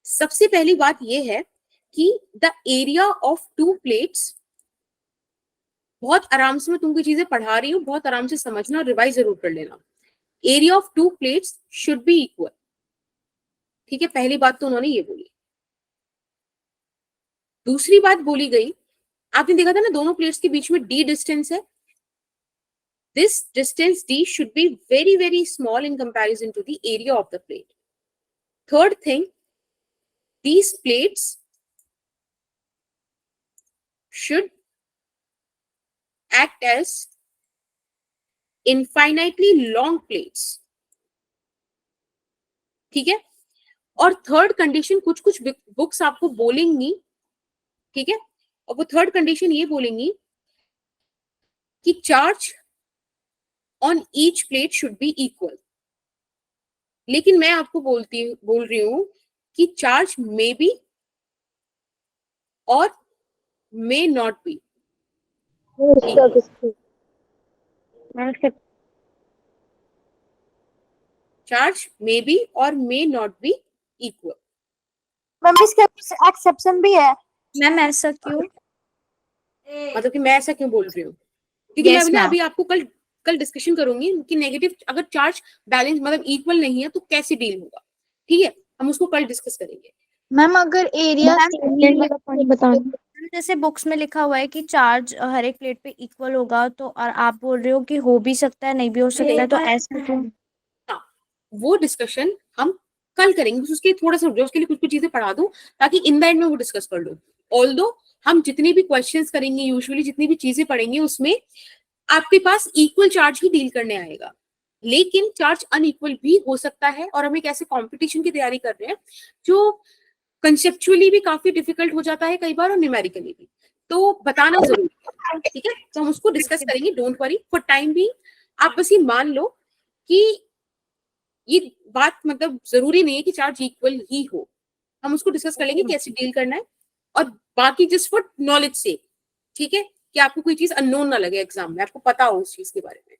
सबसे पहली बात यह है कि द एरिया ऑफ 2 प्लेट्स, बहुत आराम से मैं तुमको चीजें पढ़ा रही हूँ, बहुत आराम से समझना और रिवाइज जरूर कर लेना. Area of 2 plates should be equal. ठीक है, पहली बात तो उन्होंने ये बोली. दूसरी बात बोली गई, आपने देखा था ना दोनों प्लेट्स के बीच में d डिस्टेंस है. This distance d should be very very small in comparison to the area of the plate. Third thing, these plates should act as infinitely long plates. ठीक है, और थर्ड कंडीशन कुछ कुछ books आपको बोलेंगी. ठीक है, और वो थर्ड कंडीशन ये बोलेंगी कि charge on each plate should be equal. लेकिन मैं आपको बोल रही हूं कि charge may be or may not be. Charge may be or may not be equal. Ma'am इसके एक्सेप्शन भी है. मैम ऐसा क्यों? मतलब कि मैं ऐसा क्यों बोल रही हूँ, क्योंकि Yes, मैं ना ma'am. अभी आपको कल डिस्कशन करूंगी कि नेगेटिव अगर चार्ज बैलेंस मतलब इक्वल नहीं है तो कैसे डील होगा. ठीक है, हम उसको कल डिस्कस करेंगे. मैम अगर एरिया बताना. जैसे बुक्स में लिखा हुआ है कि चार्ज हर एक प्लेट पे इक्वल होगा, तो और आप बोल रहे हो कि हो भी सकता है नहीं भी हो सकता है, तो ऐसा क्यों? हाँ, वो डिस्कशन हम कल करेंगे. उसके थोड़ा सा उसके लिए कुछ कुछ चीजें पढ़ा दूं ताकि इन द एंड में वो डिस्कस कर लो. ऑल्दो हम जितनी भी क्वेश्चंस करेंगे, यूजुअली जितनी भी चीजें पढ़ेंगे, उसमें आपके पास इक्वल चार्ज ही डील करने आएगा. लेकिन चार्ज अनइक्वल भी हो सकता है. और हम एक ऐसे कंपटीशन की तैयारी कर रहे हैं जो कंसेप्चुअली भी काफी डिफिकल्ट हो जाता है कई बार, और न्यूमेरिकली भी, तो बताना जरूरी है, ठीक है। तो हम उसको डिस्कस करेंगे, डोंट वरी। फॉर टाइम भी आप बस ये मान लो कि ये बात मतलब जरूरी नहीं है कि चार्ज इक्वल ही हो, हम उसको डिस्कस कर लेंगे कैसे डील करना है, और बाकी जस्ट फॉर नॉलेज से, ठीक है, कि आपको कोई चीज अननोन ना लगे एग्जाम में, आपको पता हो उस चीज के बारे में।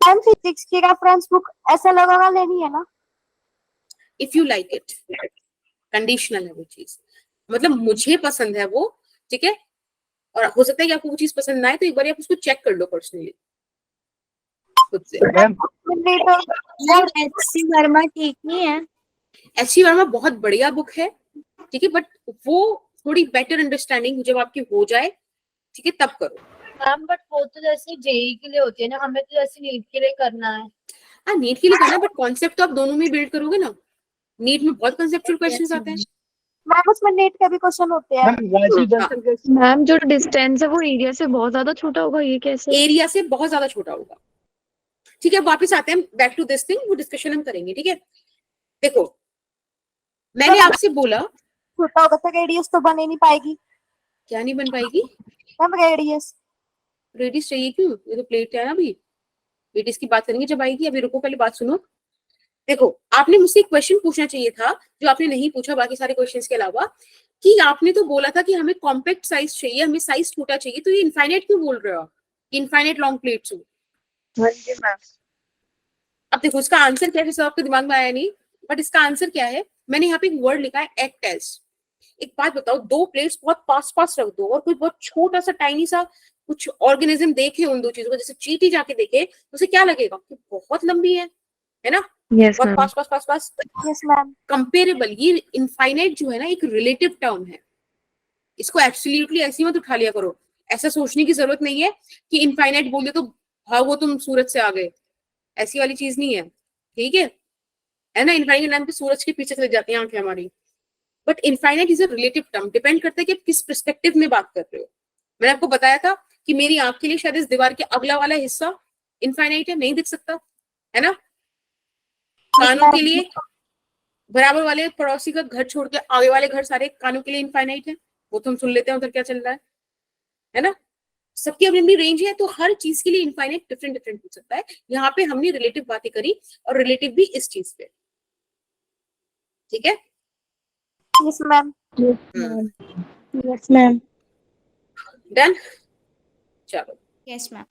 मैम फिजिक्स की रेफरेंस बुक ऐसा लगेगा लेनी है ना? If you like it, conditional है वो चीज, मतलब मुझे पसंद है वो, ठीक है, और हो सकता है कि आपको वो चीज पसंद ना आए, तो एक बार आप उसको चेक कर लो पर्सनली खुद से। एचसी वर्मा ठीक नहीं है? एच.सी. वर्मा बहुत बढ़िया बुक है, ठीक है, बट वो थोड़ी बेटर अंडरस्टैंडिंग जब आपकी हो जाए, ठीक है, तब करो। मैम बट वो तो जैसे जेई के लिए होती है ना, हमें तो जैसे नीट के लिए करना है। हाँ, नीट के लिए करना, बट कॉन्सेप्ट तो आप दोनों में बिल्ड करोगे ना। नीट में बहुत कंसेप्चुअल क्वेश्चंस आते हैं। मैम उसमें नेट के भी क्वेश्चन होते हैं। मैम जो डिस्टेंस है वो एरिया से बहुत ज्यादा छोटा होगा, ये कैसे? एरिया से बहुत ज्यादा छोटा होगा, ठीक है। वापस आते हैं बैक टू दिस थिंग, वो डिस्कशन हम करेंगे, ठीक है। देखो, मैंने आपसे बोला छोटा होगा तो रेडियस तो बन ही नहीं पाएगी। क्या नहीं बन पाएगी? मैम रेडियस रेडियस चाहिए क्यों? ये तो प्लेट है ना, अभी रेडियस की बात करेंगे जब आएगी, अभी रुको, पहले बात सुनो। देखो, आपने मुझसे एक क्वेश्चन पूछना चाहिए था जो आपने नहीं पूछा बाकी सारे क्वेश्चंस के अलावा, कि आपने तो बोला था कि हमें कॉम्पैक्ट साइज चाहिए, हमें साइज छोटा चाहिए, तो ये इनफाइनाइट क्यों बोल रहे हो आप? इनफाइनाइट लॉन्ग प्लेट्स हो। अब देखो इसका आंसर क्या है, जैसे आपके दिमाग में आया नहीं, बट इसका आंसर क्या है, मैंने यहाँ पे एक वर्ड लिखा है, एक्ट एज। एक बात बताओ, दो प्लेट्स बहुत पास पास रख दो और कोई बहुत छोटा सा टाइनी सा कुछ ऑर्गेनिज्म देखे उन दो चीजों को, जैसे चींटी जाके देखे, तो उसे क्या लगेगा कि बहुत लंबी है ना? यस बहुत ma'am. Pass pass pass pass. Yes ma'am. Comparable, ये इनफाइनाइट जो है ना, एक रिलेटिव टर्म है, इसको एब्सोल्युटली ऐसे मत उठा लिया करो। ऐसा सोचने की जरूरत नहीं है कि इनफाइनाइट बोल दे तो भागो तुम सूरज से आ गए, ऐसी वाली चीज नहीं है, ठीक है ना। इनफाइनाइट नाम पे सूरज के पीछे चले जाती हैं आंखें हमारी, but infinite is a relative term, depend करता है कि आप किस पर्सपेक्टिव में बात कर रहे हो। मैंने आपको बताया था कि मेरी आंख के लिए शायद इस दीवार के अगला वाला हिस्सा इनफाइनाइट है, नहीं दिख सकता, है ना। कानों के लिए बराबर वाले पड़ोसी का घर छोड़ के आगे वाले घर सारे कानों के लिए इनफाइनाइट है, वो तो हम सुन लेते हैं उधर क्या चल रहा है ना। सबकी अपनी अपनी रेंज है, तो हर चीज के लिए इनफाइनाइट डिफरेंट डिफरेंट हो सकता है। यहाँ पे हमने रिलेटिव बातें करी, और रिलेटिव भी इस चीज पे, ठीक है। Yes ma'am. Yes ma'am. Done, चलो। Yes ma'am.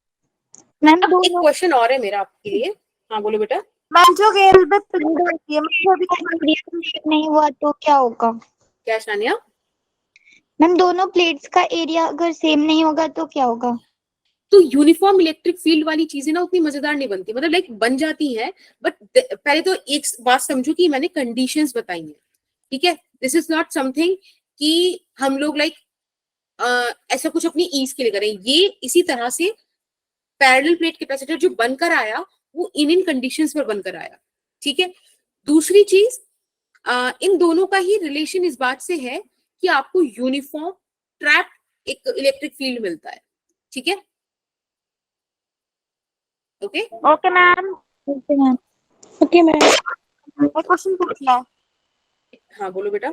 मैम अब एक क्वेश्चन और है मेरा आपके लिए। हाँ बोलो बेटा। मैम जो रेलवे प्लेट होती है, मुझे भी नहीं हुआ तो क्या होगा? क्या शानिया? मैम दोनों प्लेट्स का एरिया अगर सेम नहीं होगा तो क्या होगा? तो यूनिफॉर्म इलेक्ट्रिक फील्ड वाली चीजें ना उतनी मजेदार नहीं बनती, मतलब लाइक बन जाती हैं, बट पहले तो एक बात समझो कि मैंने कंडीशंस बताई हैं, ठीक है। दिस इज नॉट समथिंग कि हम लोग लाइक ऐसा कुछ अपनी ईज के लिए करें। ये इसी तरह से पैरेलल प्लेट कैपेसिटर जो बनकर आया, वो इन कंडीशंस पर बनकर आया, ठीक है। दूसरी चीज, इन दोनों का ही रिलेशन इस बात से है कि आपको यूनिफॉर्म ट्रैप एक इलेक्ट्रिक फील्ड मिलता है, ठीक है। Okay okay ma'am. Okay ma'am. Okay ma'am. एक क्वेश्चन पूछना है हाँ बोलो बेटा।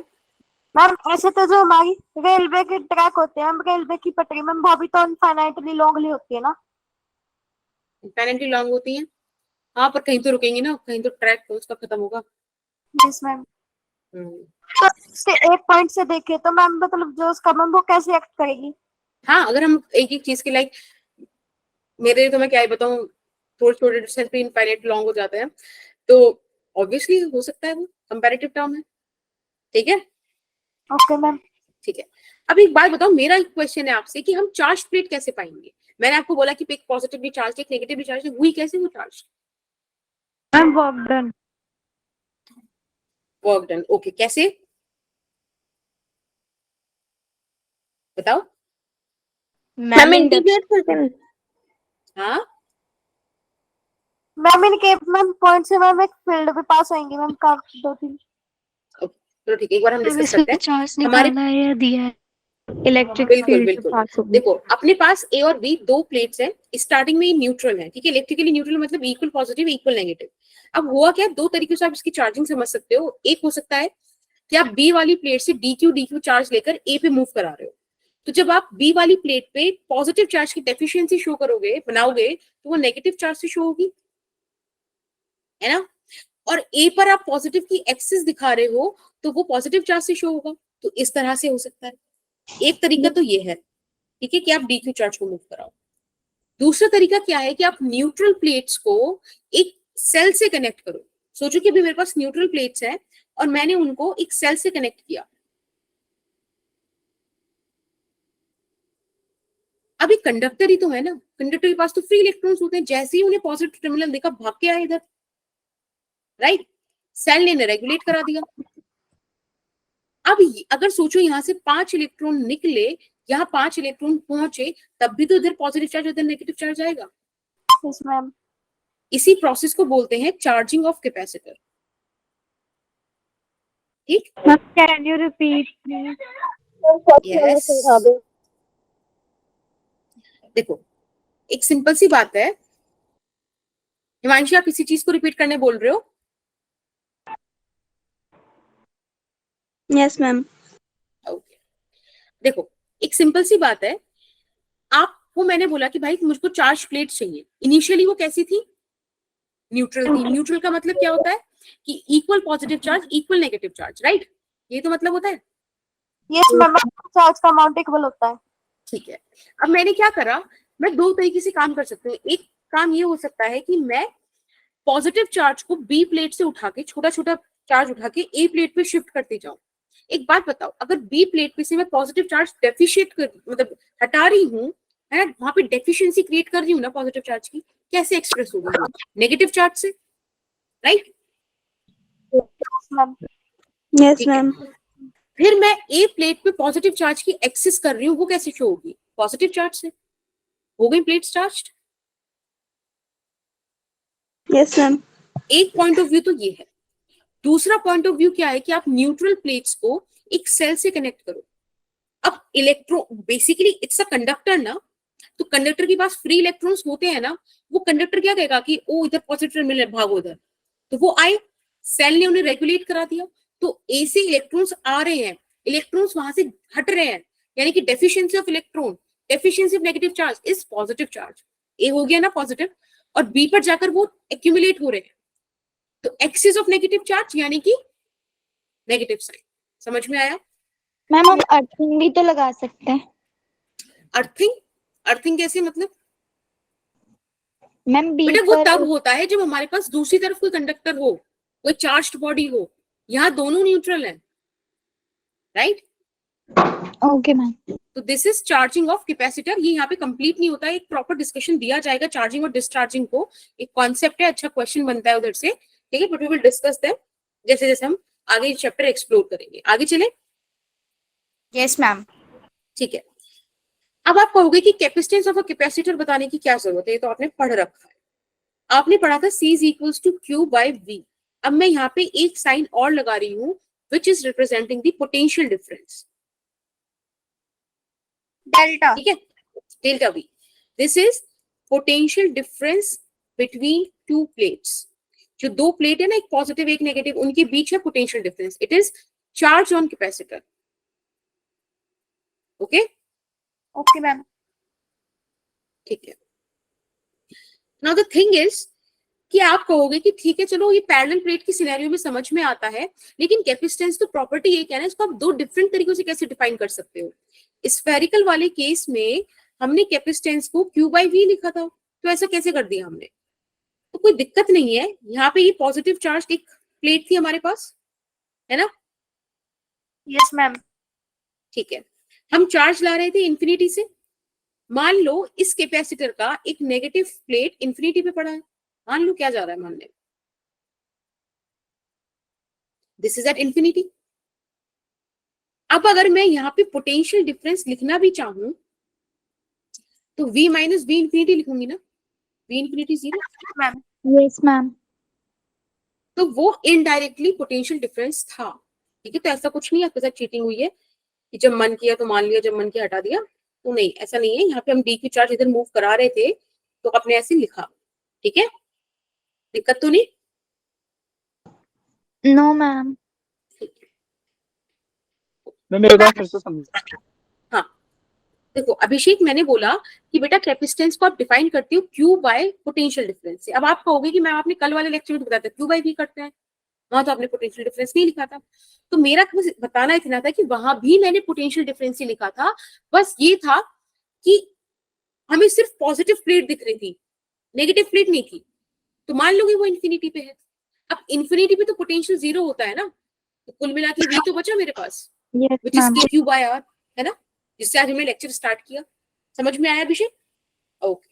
मैम। ऐसे तो जो हमारी रेलवे के ट्रैक होते हैं, रेलवे की पटरी मैम, वो भी तो इनफाइनाइटली लॉन्गली होती है ना? इनफाइनाइटली लॉन्ग होती हैं, हाँ, पर कहीं तो रुकेंगी ना, कहीं तो ट्रैक तो उसका खत्म होगा। Yes ma'am. तो इससे एक पॉइंट से देखे तो मैम मतलब जो उसका मैम वो कैसे एक्ट करेगी? हाँ, अगर हम एक एक चीज के लाइक, मेरे लिए तो मैं क्या ही बताऊं, थोड़े छोटे डिस्टेंस पे इनफाइनाइट लॉन्ग हो जाते हैं, तो ऑब्वियसली हो सकता है वो कंपैरेटिव टर्म है, ठीक है। Okay ma'am. ठीक है, अब एक बात बताओ, मेरा एक क्वेश्चन है आपसे कि हम चार्ज प्लेट कैसे पाएंगे? मैंने आपको बोला कि एक पॉजिटिवली चार्ज एक नेगेटिवली चार्ज हुई, कैसे वो charge? Ma'am work done. Work done, okay, कैसे बताओ? मैम इंटीग्रेट करके। हाँ, मैम इनके मैम पॉइंट से मैम एक फील्ड भी पास होंगी मैम का 2-3। चलो ठीक है, एक बार हम डिस्कस करते हैं। चार्ज हमारे निकालना है या दिया है? इलेक्ट्रिक बिल्कुल फील्ड बिल्कुल, पास होगी। देखो अपने पास ए और बी दो प्लेट्स हैं, स्टार्टिंग में न्यूट्रल है, ठीक है। इलेक्ट्रिकली न्यूट्रल मतलब इक्वल पॉजिटिव इक्वल नेगेटिव। अब हुआ क्या, दो तरीके से आप इसकी चार्जिंग समझ सकते हो। एक हो सकता है कि आप बी वाली प्लेट से dq चार्ज लेकर ए पे मूव करा रहे हो, तो जब आप बी वाली प्लेट पे पॉजिटिव चार्ज की डेफिशिएंसी शो करोगे, बनाओगे, तो वो नेगेटिव चार्ज से शो होगी, है ना। और ए पर आप पॉजिटिव की एक्सिस दिखा रहे हो तो वो पॉजिटिव चार्ज से शो होगा। तो इस तरह से हो सकता है। एक तरीका तो ये है, ठीक है, कि आप dq चार्ज को मूव कराओ। दूसरा तरीका क्या है कि आप न्यूट्रल प्लेट्स को एक सेल से कनेक्ट करो। सोचो कि अभी मेरे पास न्यूट्रल प्लेट्स है और मैंने उनको एक सेल से कनेक्ट किया। अभी कंडक्टर ही तो है ना, कंडक्टर के पास तो फ्री इलेक्ट्रॉन्स होते हैं, जैसे ही उन्हें पॉजिटिव टर्मिनल देखा भाग के आए इधर, राइट। सेल ने रेगुलेट करा दिया। अब अगर सोचो यहां से 5 इलेक्ट्रॉन निकले, यहाँ 5 इलेक्ट्रॉन पहुंचे, तब भी तो इधर पॉजिटिव चार्ज इधर नेगेटिव चार्ज आएगा। Yes ma'am. इसी प्रोसेस को बोलते हैं चार्जिंग ऑफ कैपेसिटर, ठीक। Ma'am can you repeat please? Yes, देखो एक सिंपल सी बात है। हिमांशी, आप इसी चीज को रिपीट करने बोल रहे हो? Yes ma'am. ओके, देखो एक सिंपल सी बात है। आपको मैंने बोला कि भाई मुझको चार्ज प्लेट चाहिए। इनिशियली वो कैसी थी? न्यूट्रल थी। न्यूट्रल का मतलब क्या होता है कि equal positive charge equal negative charge, right. ये तो मतलब होता है। यस मैम, चार्ज का अमाउंट इक्वल होता है। ठीक है, अब मैंने क्या करा, मैं दो तरीके से काम कर सकती हूँ। एक काम ये हो सकता है कि मैं पॉजिटिव चार्ज को बी प्लेट से उठा के, छोटा छोटा चार्ज उठा के ए प्लेट पे शिफ्ट करती जाऊं। एक बात बताओ, अगर बी प्लेट पे से मैं पॉजिटिव चार्ज डेफिशिएट कर, मतलब हटा रही हूँ, है ना, वहां पे डेफिशिएंसी क्रिएट कर रही हूँ ना पॉजिटिव चार्ज की, कैसे एक्सप्रेस होगी? नेगेटिव चार्ज से, राइट। Yes ma'am. फिर मैं ए प्लेट पे पॉजिटिव चार्ज की एक्सेस कर रही हूँ, वो कैसे शो होगी? पॉजिटिव चार्ज से। हो गई प्लेट चार्ज्ड। Yes ma'am. एक पॉइंट ऑफ व्यू तो ये है। दूसरा पॉइंट ऑफ व्यू क्या है कि आप न्यूट्रल प्लेट्स को एक सेल से कनेक्ट करो। अब electron basically it's a conductor ना, तो कंडक्टर के पास फ्री इलेक्ट्रॉन्स होते हैं ना, वो कंडक्टर क्या कहेगा कि ओ इधर पॉजिटिव मिले, भागो उधर, तो वो आए। सेल ने उन्हें रेगुलेट करा दिया, तो ए से इलेक्ट्रॉन्स आ रहे हैं, इलेक्ट्रॉन्स वहां से हट रहे हैं, यानी कि deficiency of electron, deficiency of negative charge is positive charge. ए हो गया ना पॉजिटिव, और बी पर जाकर वो एक्यूमुलेट हो रहे हैं, तो एक्सिस ऑफ नेगेटिव चार्ज यानी कि नेगेटिव साइन। समझ में आया? मैम हम अर्थिंग भी तो लगा सकते हैं। अर्थिंग? अर्थिंग कैसे मतलब? मैम बी बेटा वो पर तब होता है जब हमारे पास दूसरी तरफ कोई कंडक्टर हो, कोई चार्ज्ड बॉडी हो। यहाँ दोनों न्यूट्रल हैं, राइट। Okay ma'am. तो this is charging of capacitor. ये यहाँ पे कंप्लीट नहीं होता है, एक प्रॉपर डिस्कशन दिया जाएगा चार्जिंग और डिस्चार्जिंग को। एक कॉन्सेप्ट है, अच्छा क्वेश्चन बनता है उधर से, ठीक है, but we will discuss them जैसे जैसे हम आगे चैप्टर एक्सप्लोर करेंगे। आगे चले? Yes ma'am. ठीक है। अब आप कहोगे कि कैपेसिटेंस ऑफ अ कैपेसिटर बताने की क्या जरूरत है, ये तो आपने पढ़ रखा है। आपने पढ़ा था C is equals to Q by V। अब मैं यहाँ पे एक साइन और लगा रही हूँ which is representing the potential difference, delta. ठीक है, delta V। This is potential difference between two plates। जो दो प्लेट है ना, एक पॉजिटिव एक नेगेटिव, उनके बीच है potential difference. It is charge on capacitor. Okay okay ma'am. ठीक है। नाउ द थिंग इज कि आप कहोगे कि ठीक है चलो ये पैरेलल प्लेट की सिनेरियो में समझ में आता है, लेकिन कैपेसिटेंस तो प्रॉपर्टी एक है ना, इसको आप दो डिफरेंट तरीकों से कैसे डिफाइन कर सकते हो? स्फेरिकल वाले केस में हमने कैपेसिटेंस को Q by V लिखा था, तो ऐसा कैसे कर दिया हमने? तो कोई दिक्कत नहीं है, यहाँ पे ये पॉजिटिव चार्ज एक प्लेट थी हमारे पास, है ना। Yes ma'am. ठीक है, हम चार्ज ला रहे थे इंफिनिटी से। मान लो इस कैपेसिटर का एक नेगेटिव प्लेट इंफिनिटी पे पड़ा है। मान लो क्या जा रहा है, मान ले दिस इज एट इंफिनिटी। अब अगर मैं यहाँ पे पोटेंशियल डिफरेंस लिखना भी चाहूं तो V माइनस V इंफिनिटी लिखूंगी ना, V infinity 0 ma'am. Yes ma'am. तो वो इनडायरेक्टली पोटेंशियल डिफरेंस था, ठीक है। तो ऐसा कुछ नहीं आपके साथ चीटिंग हुई है कि जब मन किया तो मान लिया, जब मन किया हटा दिया, तो नहीं, ऐसा नहीं है। यहाँ पे हम DQ चार्ज इधर मूव करा रहे थे तो अपने ऐसे लिखा, ठीक है, दिक्कत तो नहीं? No ma'am. मैं मेरे को फिर से समझ। हाँ देखो अभिषेक, मैंने बोला कि बेटा कैपेसिटेंस को आप डिफाइन करते हो क्यू बाय पोटेंशियल डिफरेंस से। अब आप कहोगे कि मैम आपने कल वाले लेक्चर में बताया था क्यू बाय भी करते हैं, वहां तो आपने पोटेंशियल डिफरेंस नहीं लिखा था। तो मेरा बस बताना इतना था कि वहां भी मैंने पोटेंशियल डिफरेंस ही लिखा था, बस ये था कि हमें सिर्फ पॉजिटिव प्लेट दिख रही थी, नेगेटिव प्लेट नहीं थी, तो मान लोगे वो इन्फिनिटी पे है। अब इन्फिनिटी पे तो पोटेंशियल 0 होता है ना, तो कुल मिला के V तो बचा मेरे पास, yes which is ma'am. Q by R, है ना, जिससे आज हमने लेक्चर स्टार्ट किया। समझ में आया अभिषेक? ओके,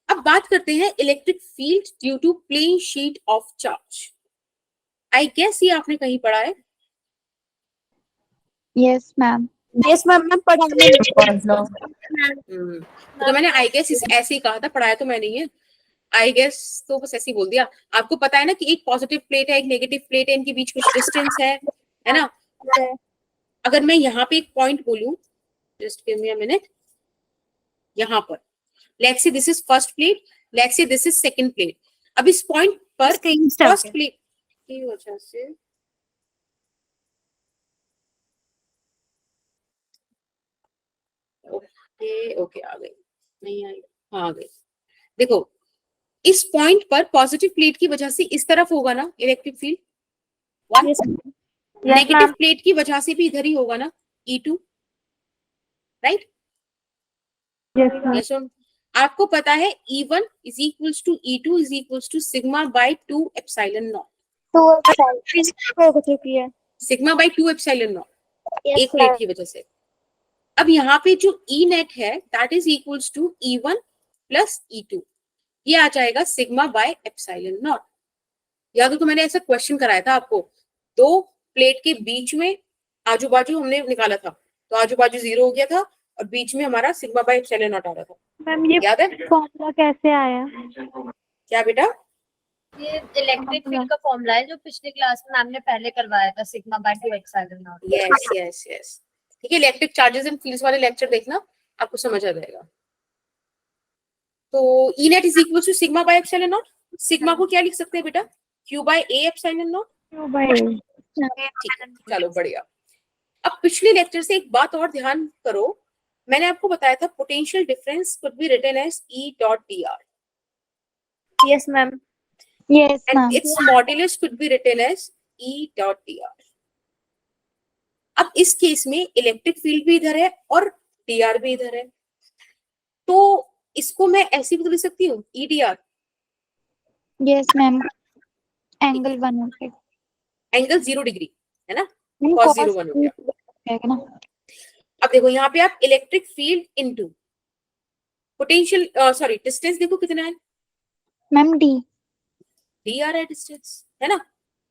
अब बात करते हैं electric field due to plane sheet of charge. I guess ये आपने कहीं पढ़ा है। Yes ma'am. यस मैम, मैं पढ़ाने तो मैंने आई गेस ऐसे ही कहा था, पढ़ाया तो मैंने ही है। आई गेस तो बस ऐसे ही बोल दिया। आपको पता है ना कि एक पॉजिटिव प्लेट है, एक नेगेटिव प्लेट है, इनके बीच कुछ डिस्टेंस है ना। अगर मैं यहाँ पे एक पॉइंट बोलूं, just give me a minute, यहाँ पर let's say this is first plate, let's say this is second plate. अब इस पॉइंट पर फर्स्ट प्लेट की वजह से ओके आ गई, नहीं आई, हाँ आ गई। देखो इस पॉइंट पर पॉजिटिव प्लेट की वजह से इस तरफ होगा ना इलेक्ट्रिक फील्ड, नेगेटिव प्लेट की वजह से भी इधर ही होगा ना, E2, राइट। Yes ma'am. आपको पता है E1 is equals to E2 is equals to sigma by 2 epsilon naught. हो चुकी है। सिग्मा बाय 2 एप्सिलॉन नॉट एक प्लेट की वजह से। अब यहाँ पे जो E नेट है that is equals to E1 plus E2, ये आ जाएगा सिग्मा बाय एप्सिलॉन नॉट। याद हो तो मैंने ऐसा क्वेश्चन कराया था आपको, दो प्लेट के बीच में आजू बाजू हमने निकाला था, तो आजू बाजू 0 हो गया था और बीच में हमारा सिग्मा बाय एप्सिलॉन नॉट आ रहा था। मैम ये याद है फॉर्मूला कैसे आया? क्या बेटा? ये इलेक्ट्रिक फील्ड का फॉर्मूला है जो पिछली क्लास में मैम ने पहले करवाया था, sigma by 2 epsilon not. Yes yes yes, ठीक है। इलेक्ट्रिक चार्जेस एंड फील्ड्स वाले लेक्चर देखना, आपको समझ आ जाएगा। तो E net is equal to sigma by epsilon not. Sigma को क्या लिख सकते हैं बेटा? Q by A epsilon not. ठीक है, चलो बढ़िया। अब पिछले लेक्चर से एक बात और ध्यान करो, मैंने आपको बताया था potential difference could be written as E dot dr yes ma'am. Yes ma'am. and its modulus could be written as E dot dr। अब इस केस में इलेक्ट्रिक फील्ड भी इधर है और dr भी इधर है, तो इसको मैं ऐसे भी तो लिख सकती हूँ E dr। Yes ma'am. Angle 1 angle 0 degree है ना, cos 0 1 हो गया। ना। अब देखो यहाँ पे आप electric field into potential sorry distance देखो कितना है, मैम डी। dr है डिस्टेंस, है ना।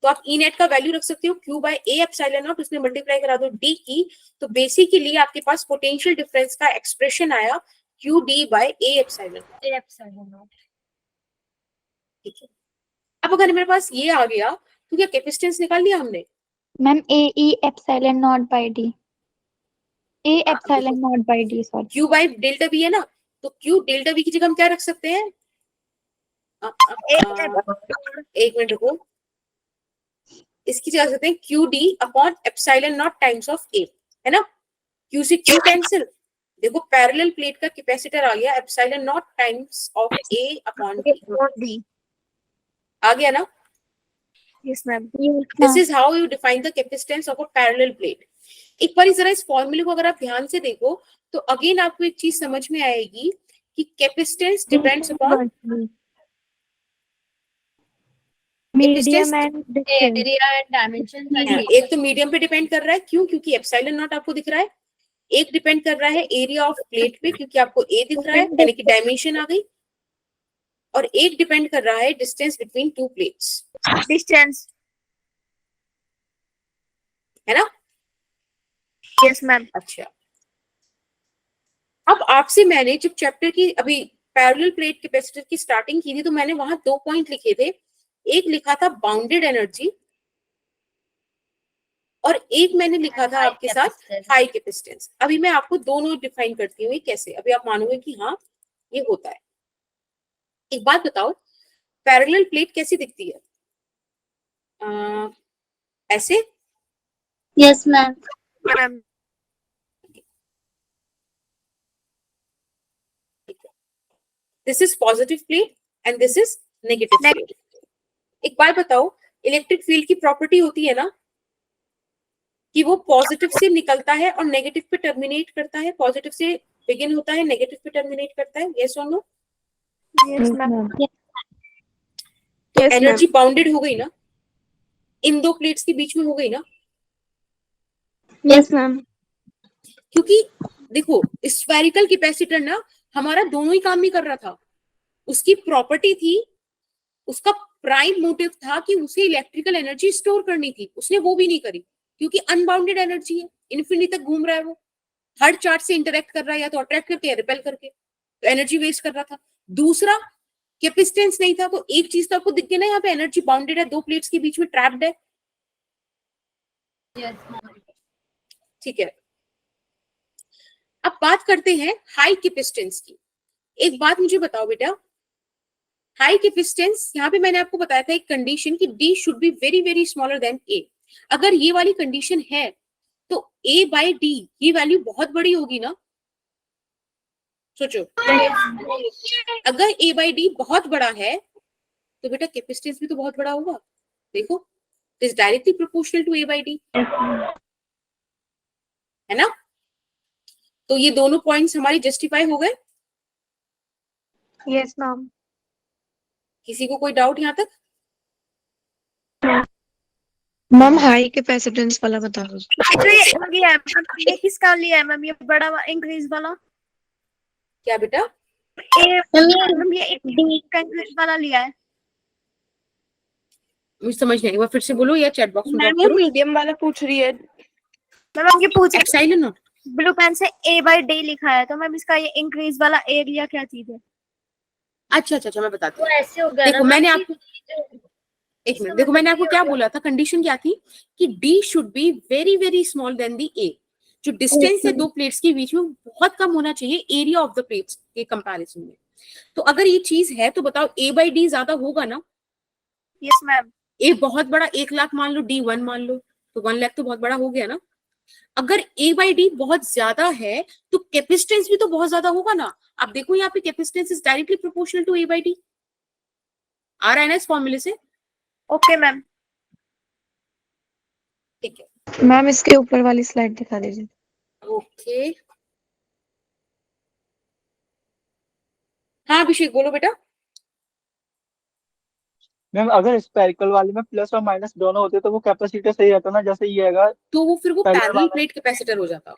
तो आप E नेट का वैल्यू रख सकते हो Q by A epsilon not, उसमें मल्टीप्लाई करा दो D की, तो बेसिकली आपके पास पोटेंशियल डिफरेंस का एक्सप्रेशन आया QD by A epsilon not. ठीक है। अब अगर मेरे पास ये आ गया तो क्या कैपेसिटेंस निकाल लिया हमने? Ma'am A E epsilon not by D. A epsilon not by D sorry. Q by delta V है ना, तो Q डेल्टा V की जगह हम क्या रख सकते हैं? एक मिनट रुको, इसकी जगह सकते हैं QD upon epsilon naught times of A, है ना। Q से Q कैंसिल, देखो पैरेलल प्लेट का कैपेसिटर आ गया epsilon naught times of A upon B, आ गया ना। Yes ma'am. This is how you define the capacitance of a parallel plate. एक बार जरा इस फॉर्मूले को अगर आप ध्यान से देखो तो अगेन आपको एक चीज समझ में आएगी कि capacitance depends upon medium and distance. Area and dimension. एक तो मीडियम पे डिपेंड कर रहा है, क्यों? क्योंकि एप्सिलॉन नॉट आपको दिख रहा है। एक डिपेंड कर रहा है एरिया ऑफ प्लेट पे, क्योंकि आपको ए दिख रहा है, यानी कि डायमेंशन आ गई। और एक डिपेंड कर रहा है distance between two plates, distance, है ना। Yes ma'am. अच्छा, अब आपसे मैंने जब चैप्टर की अभी पैरेलल प्लेट कैपेसिटर की स्टार्टिंग की थी तो मैंने वहां 2 पॉइंट लिखे थे, एक लिखा था बाउंडेड एनर्जी और एक मैंने लिखा था आपके साथ हाई कैपेसिटेंस। अभी मैं आपको दोनों डिफाइन करती हूँ कैसे, अभी आप मानोगे कि हाँ ये होता है। एक बात बताओ, पैरेलल प्लेट कैसी दिखती है? ऐसे Yes, ma'am. Ma'am this is positive plate and this is negative plate. एक बार बताओ, इलेक्ट्रिक फील्ड की प्रॉपर्टी होती है ना कि वो पॉजिटिव से निकलता है और नेगेटिव पे टर्मिनेट करता है, पॉजिटिव से बिगिन होता है, नेगेटिव पे टर्मिनेट करता है, यस और नो? यस मैम तो Yes, एनर्जी ma'am. बाउंडेड हो गई ना, इन दो प्लेट्स के बीच में हो गई ना, Yes, ma'am. क्योंकि देखो स्फेरिकल कैपेसिटर ना हमारा दोनों ही काम नहीं कर रहा था। उसकी प्रॉपर्टी थी, उसका प्राइम मोटिव था कि उसे इलेक्ट्रिकल एनर्जी स्टोर करनी थी, उसने वो भी नहीं करी क्योंकि अनबाउंडेड एनर्जी है, इन्फिनिटी तक घूम रहा है वो, हर चार्ज से इंटरेक्ट कर रहा है, या तो अट्रैक्ट करके या रिपेल करके, तो एनर्जी वेस्ट कर रहा था। दूसरा कैपेसिटेंस नहीं था, तो एक चीज तो आपको दिख गई ना, यहाँ पे एनर्जी बाउंडेड है, दो प्लेट्स के बीच में ट्रैप्ड है, ठीक है। अब बात करते हैं हाई कैपेसिटेंस की। एक बात मुझे बताओ बेटा, हाई कैपेसिटेंस, यहाँ पे मैंने आपको बताया था एक कंडीशन कि D should be very very smaller than A। अगर ये वाली कंडीशन है तो A बाय D ये वैल्यू बहुत बड़ी होगी ना, सोचो। अगर A बाय D बहुत बड़ा है तो बेटा कैपेसिटेंस भी तो बहुत बड़ा होगा। देखो is directly proportional to A by D, है ना? तो ये दोनों पॉइंट्स हमारी जस्टिफाई हो गए। यस मैम किसी को कोई डाउट यहाँ तक? मैम हाई कैपेसिटेंस वाला बता दो। ये है मैम, ये किसका लिया है मैम, ये बड़ा इंक्रीज वाला? क्या बेटा? मैम ये इंक्रीज वाला लिया है मुझे समझ नहीं आई, एक बार फिर से बोलो या चैट बॉक्स में मैम ड्रॉप ये करो। मीडियम वाला पूछ रही है। मैम ये पूछ एक्साइल नोट, ब्लू पेन से A बाय D लिखा है, तो मैम इसका ये इंक्रीज वाला एरिया क्या चीज है? अच्छा अच्छा अच्छा मैं बताती तो हूँ। ऐसे हो गया देखो ना मैंने मैम आपको कि एक मिनट, देखो मैंने आपको क्या बोला था, कंडीशन क्या थी कि D should be very very small then the A। जो डिस्टेंस है दो प्लेट्स के बीच में बहुत कम होना चाहिए एरिया ऑफ द प्लेट्स के कंपैरिजन में। तो अगर ये चीज है तो बताओ A बाई D ज्यादा होगा ना? यस मैम A बहुत बड़ा 1 लाख मान लो, D 1 मान लो, तो 1 लाख तो बहुत बड़ा हो गया ना। अगर A बाई D बहुत ज्यादा है तो कैपेसिटेंस भी तो बहुत ज्यादा होगा ना। आप देखो यहाँ पे capacitance is directly proportional to A by D, आ रहा है ना इस फॉर्मूले से? ओके मैम ठीक है, मैम इसके ऊपर वाली स्लाइड दिखा दीजिए। ओके। हाँ अभिषेक बोलो बेटा। मैम अगर स्पेरिकल वाले में प्लस और माइनस दोनों होते तो वो कैपेसिटर सही रहता ना, जैसे ये है तो वो फिर वो पैरेलल पैरेलल वाला। प्लेट कैपेसिटर हो जाता।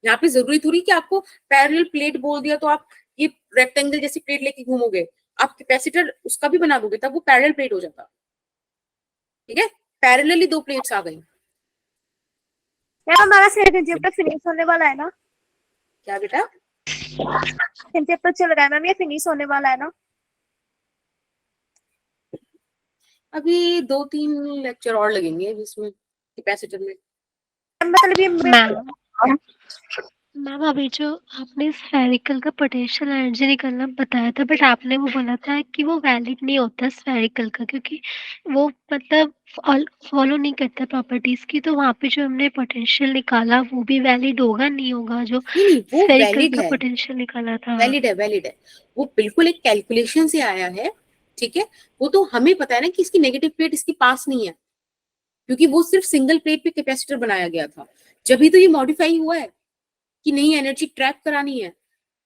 यहाँ पे जरूरी थोड़ी कि आपको पैरेलल प्लेट बोल दिया तो आप ये रेक्टेंगल जैसी प्लेट लेके घूमोगे, आप कैपेसिटर उसका भी बना दोगे तब वो पैरेलल प्लेट हो जाता। ठीक है, पैरेलली दो प्लेट्स आ गई। मैम हमारा सेकंड चैप्टर फिनिश होने वाला है ना? क्या बेटा? सेकंड चैप्टर चल रहा है मैम, ये फिनिश होने वाला है ना? अभी 2-3 लेक्चर और लगेंगे जिसमें कैपेसिटर में। मतलब ये मैम अभी जो आपने स्फेरिकल का पोटेंशियल एनर्जी निकलना बताया था, बट आपने वो बोला था कि वो वैलिड नहीं होता स्फेरिकल का, क्योंकि वो मतलब फॉलो नहीं करता प्रॉपर्टीज की। तो वहाँ पे जो हमने पोटेंशियल निकाला वो भी वैलिड होगा नहीं होगा, जो नहीं वो स्फेरिकल वैलिड का है, पोटेंशियल निकाला था? वैलिड है, वैलिड है। वो बिल्कुल एक कैलकुलेशन से आया है, ठीक है। वो तो हमें पता है ना कि इसकी नेगेटिव प्लेट इसके पास नहीं है, क्योंकि वो सिर्फ सिंगल प्लेट पे कैपेसिटर बनाया गया था। जब भी तो ये मॉडिफाई हुआ है कि नहीं एनर्जी ट्रैप करानी है,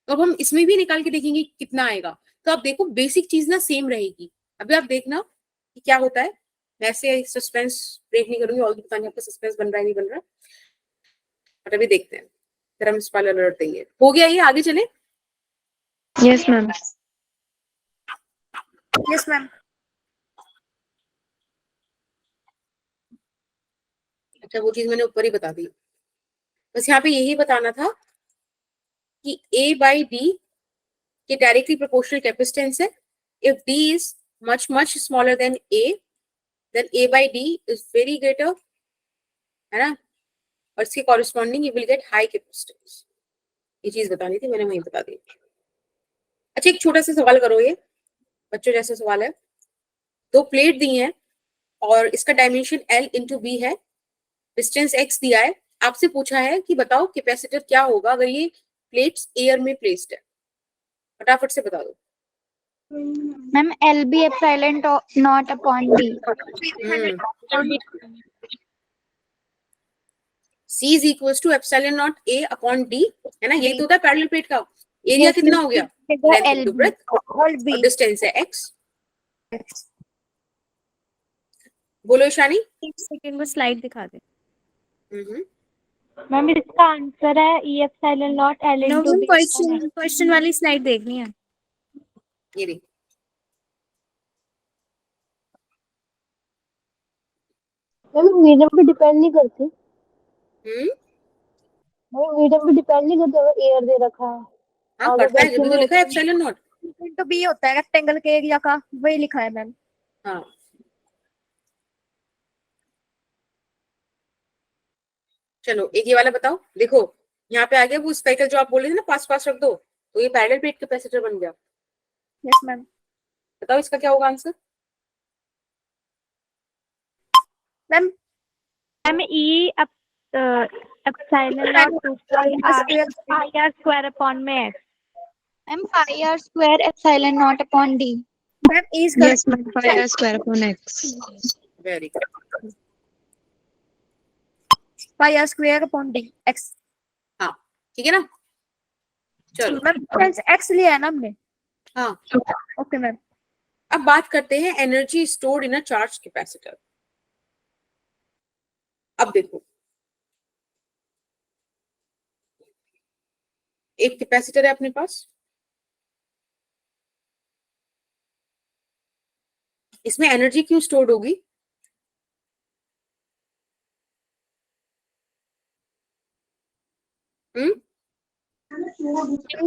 तो अब हम इसमें भी निकाल के देखेंगे कितना आएगा। तो आप देखो बेसिक चीज ना सेम रहेगी। अभी आप देखना कि क्या होता है। मैं ऐसे सस्पेंस ब्रेक नहीं करूंगी, ऑलरेडी पता नहीं आपका सस्पेंस बन रहा है नहीं बन रहा, बट अभी देखते हैं। फिर हम स्पॉइलर अलर्ट देंगे। हो गया ये, आगे चले। Yes ma'am. यस मैम अच्छा वो चीज मैंने ऊपर ही बता दी, बस यहाँ पे यही बताना था कि A बाई D के डायरेक्टली प्रोपोर्शनल कैपेसिटेंस है। If D is much much smaller than A, then A by D is very greater, है ना, और इसके corresponding you will get high capacitance. ये चीज बतानी थी, मैंने वहीं बता दी। अच्छा एक छोटा सा सवाल करो, ये बच्चों जैसा सवाल है। दो प्लेट दी हैं, और इसका डायमेंशन L इंटू बी है, डिस्टेंस x दिया है, आपसे पूछा है कि बताओ कैपेसिटर क्या होगा अगर ये प्लेट्स एयर में प्लेस्ड है, फटाफट से बता दो। Ma'am L B epsilon not upon D. C is equal to epsilon not A upon D, है ना, यही तो होता है पैरेलल प्लेट का एरिया। कितना हो गया, लेंथ इनटू ब्रेड्थ, और डिस्टेंस है x। बोलो ईशानी। एक सेकंड में स्लाइड दिखा दे। मैम इसका आंसर है E epsilon naught L no into ma'am, question वाली स्लाइड देखनी है। ये देख, मीडियम पे डिपेंड नहीं करती, हम्म, मीडियम पे डिपेंड नहीं करती अगर एयर दे रखा है। हाँ करता है, जब तो लिखा है एप्सिलॉन नॉट। तो बी होता है रेक्टेंगल के एरिया का, वही लिखा है मैम। हाँ चलो एक ये वाला बताओ, देखो यहाँ पे आ गया वो स्पेक्ल जो आप बोल रहे थे ना, पास पास रख दो, तो ये पैरेलल प्लेट कैपेसिटर बन गया। Yes ma'am. बताओ इसका क्या होगा answer. Ma'am ma'am E epsilon naught 2 pi r square upon में x. Ma'am pi r square epsilon not upon d. Ma'am E is Yes, ma'am. Pi r square upon x. Very good, pi r square upon d x. हाँ ठीक है ना। चलो ma'am x लिया है ना हमने। हाँ, ओके मैम। अब बात करते हैं energy stored in a charge capacitor. अब देखो एक कैपेसिटर है अपने पास, इसमें एनर्जी क्यों स्टोर्ड होगी।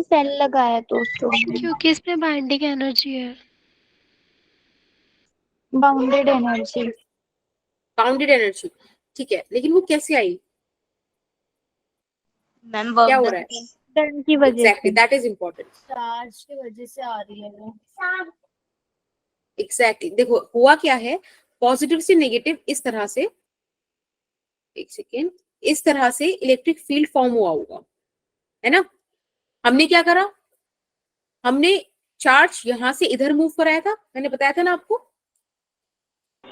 सेल लगाया तो उसको क्योंकि इसमें बाइंडिंग एनर्जी है। Bounded energy. बाउंडेड एनर्जी, ठीक है, लेकिन वो कैसे आई, मैम क्या हो रहा है। टर्न की वजह exactly, that is important. Charge की वजह से आ रही है वो। एग्जैक्टली, देखो हुआ क्या है, पॉजिटिव से नेगेटिव इस तरह से, एक सेकेंड, इस तरह से इलेक्ट्रिक फील्ड फॉर्म हुआ होगा, है ना। हमने क्या करा, हमने चार्ज यहां से इधर मूव कराया था, मैंने बताया था ना आपको।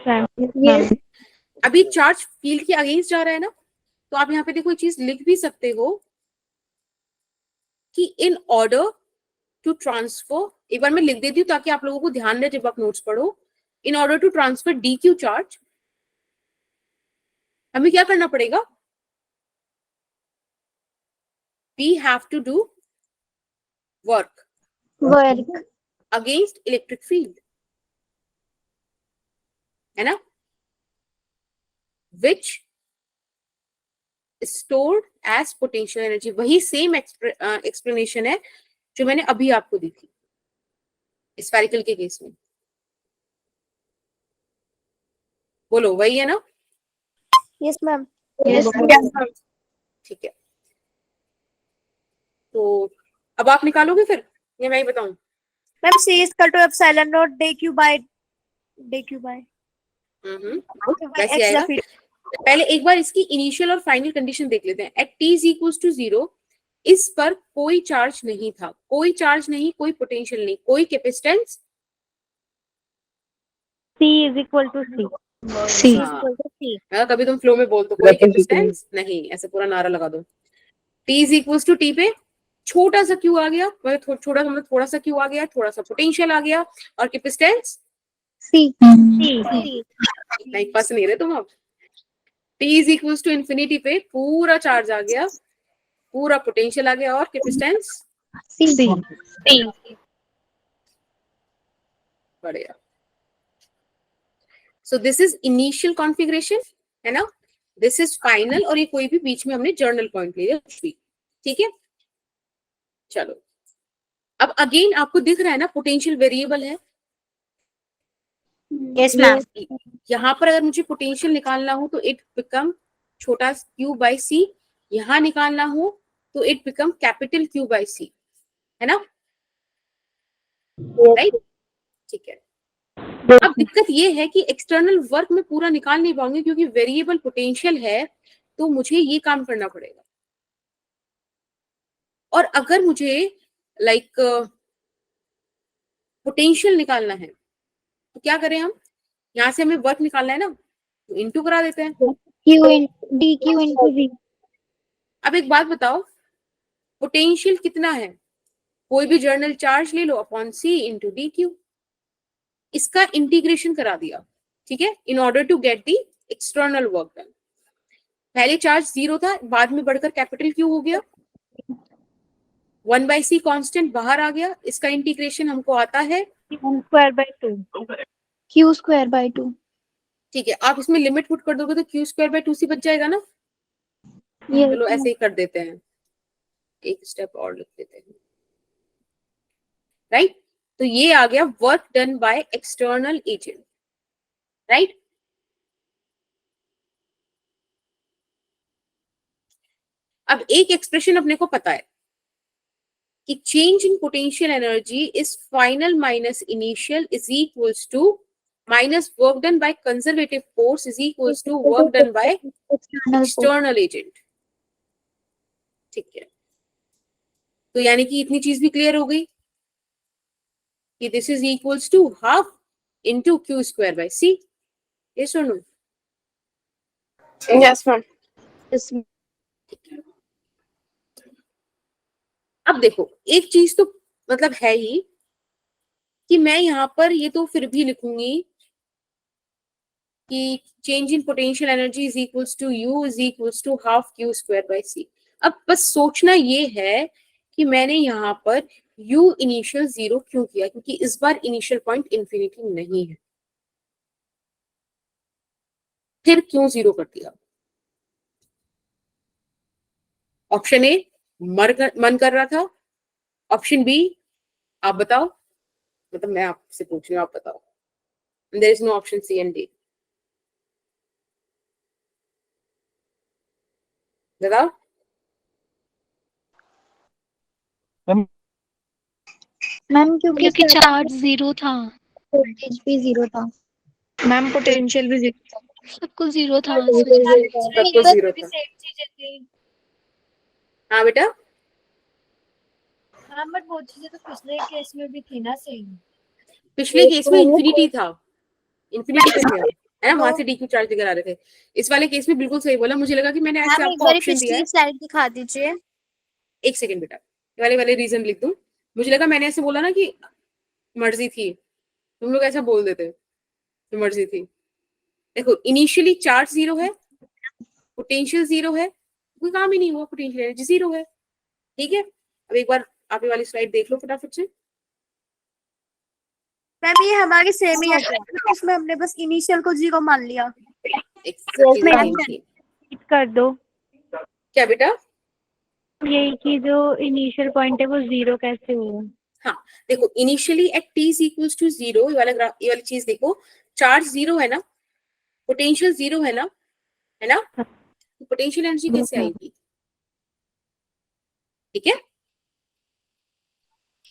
मैम। अभी चार्ज फील्ड के अगेंस्ट जा रहा है ना, तो आप यहाँ पे देखो एक चीज लिख भी सकते हो कि इन ऑर्डर टू ट्रांसफर, एक बार मैं लिख देती हूँ ताकि आप लोगों को ध्यान रहे जब आप नोट्स पढ़ो। In order to transfer D Q charge, हमें क्या करना पड़ेगा, we have to do work against electric field, है ना, which stored as potential energy. वही सेम एक्सप्लेनेशन है जो मैंने अभी आपको दी थी स्फेरिकल के केस में। बोलो वही है ना। Yes ma'am. ठीक है, तो अब आप निकालोगे फिर या मैं ही बताऊं। Ma'am C is equal to epsilon not D Q by वैसे आएगा। पहले एक बार इसकी इनिशियल और फाइनल कंडीशन देख लेते हैं। At T is equal to 0, इस पर कोई चार्ज नहीं था, कोई चार्ज नहीं, कोई पोटेंशियल नहीं, कोई capacitance. C is equal to C. C. कभी तुम फ्लो में बोल तो कोई कैपेसिटेंस नहीं, ऐसे पूरा नारा लगा दो। T is equal to T पे छोटा सा क्यू आ गया, मतलब थोड़ा सा क्यू आ गया, थोड़ा सा पोटेंशियल आ गया, और कैपेसिटेंस सी। नहीं फंस नहीं रहे तुम अब। T is equal to infinity पे पूरा चार्ज आ गया, पूरा पोटेंशियल आ गया, और कैपेसिटेंस सी। बढ़िया। So this is initial configuration, है ना, दिस इज फाइनल, और ये कोई भी बीच में हमने जर्नल पॉइंट ले लिया कुछ भी, ठीक है। चलो अब अगेन आपको दिख रहा है ना पोटेंशियल वेरिएबल है। Yes ma'am. यहाँ पर अगर मुझे पोटेंशियल निकालना हो तो इट बिकम छोटा q बाई सी, यहाँ निकालना हो तो it become capital Q by c, है ना, राइट, ठीक है। अब दिक्कत ये है कि एक्सटर्नल वर्क में पूरा निकाल नहीं पाऊंगी क्योंकि वेरिएबल पोटेंशियल है, तो मुझे ये काम करना पड़ेगा। और अगर मुझे लाइक पोटेंशियल निकालना है तो क्या करें हम, यहाँ से हमें वर्क निकालना है ना, तो इनटू करा देते हैं। dq into v। अब एक बात बताओ, पोटेंशियल कितना है, कोई भी जर्नल चार्ज ले लो upon C into D Q, इसका इंटीग्रेशन करा दिया, ठीक है, in order to get the external work done. पहले चार्ज 0 था, बाद में बढ़कर कैपिटल क्यू हो गया, 1/c कांस्टेंट बाहर आ गया, इसका इंटीग्रेशन हमको आता है q square by 2। ठीक है। आप इसमें लिमिट पुट कर दोगे तो क्यू स्क्वायर बाय 2c बच जाएगा ना। चलो ऐसे ही कर देते हैं, एक स्टेप और लिख देते हैं, राइट। तो ये आ गया work done by external agent, right. अब एक एक्सप्रेशन अपने को पता है कि change in potential energy is final minus initial is equals to minus work done by conservative force is equals to work done by external agent, ठीक है। तो यानी कि इतनी चीज भी क्लियर हो गई कि this is equals to half into Q square by C. Yes और नो? Yes, ma'am. अब देखो एक चीज तो मतलब है ही कि मैं यहाँ पर ये तो फिर भी लिखूंगी कि change in potential energy is equals to U is equals to half Q square by C. अब बस सोचना ये है कि मैंने यहाँ पर u इनिशियल 0 क्यों किया, क्योंकि इस बार इनिशियल पॉइंट इंफिनिटी नहीं है। फिर क्यों 0 कर दिया? ऑप्शन ए मन कर रहा था, ऑप्शन बी आप बताओ, मतलब मैं आपसे पूछ रही हूँ, आप बताओ। There is no option C and D, बताओ। मैम क्योंकि चार्ज 0 था, वोल्टेज भी 0 था। मैम पोटेंशियल भी 0 था। सब कुछ 0 था। सबको 0 था। हाँ बेटा, हाँ बट वो चीजें तो पिछले केस में भी थी ना सेम। पिछले केस में इंफिनिटी था, इंफिनिटी पे थे है ना, वहां से डीक्यू चार्ज लेकर आ रहे थे। इस वाले केस में बिल्कुल सही बोला, मुझे लगा कि मैंने ऐसे मैम एक आपको बार ऑप्शन दिया है। पिछली स्लाइड दिखा दीजिए। एक सेकंड बेटा, ये वाले वाले रीजन लिख दूं। मुझे लगा मैंने ऐसे बोला ना कि मर्जी थी, तुम लोग ऐसा बोल देते तो मर्जी थी। देखो इनिशियली चार्ज 0 है, पोटेंशियल 0 है, कोई काम ही नहीं हुआ, पोटेंशियल एनर्जी 0 है, ठीक है। अब एक बार आप ये वाली स्लाइड देख लो फटाफट से। मैम ये हमारी सेम ही है, इसमें हमने बस इनिशियल को 0 मान लिया। कर दो क्या बेटा? यही कि जो इनिशियल पॉइंट है वो 0 कैसे हुआ? हाँ देखो, initially at t is equals to 0, ये वाली चीज देखो, चार्ज 0 है ना, पोटेंशियल 0 है ना, है ना, तो पोटेंशियल एनर्जी कैसे आएगी? ठीक है।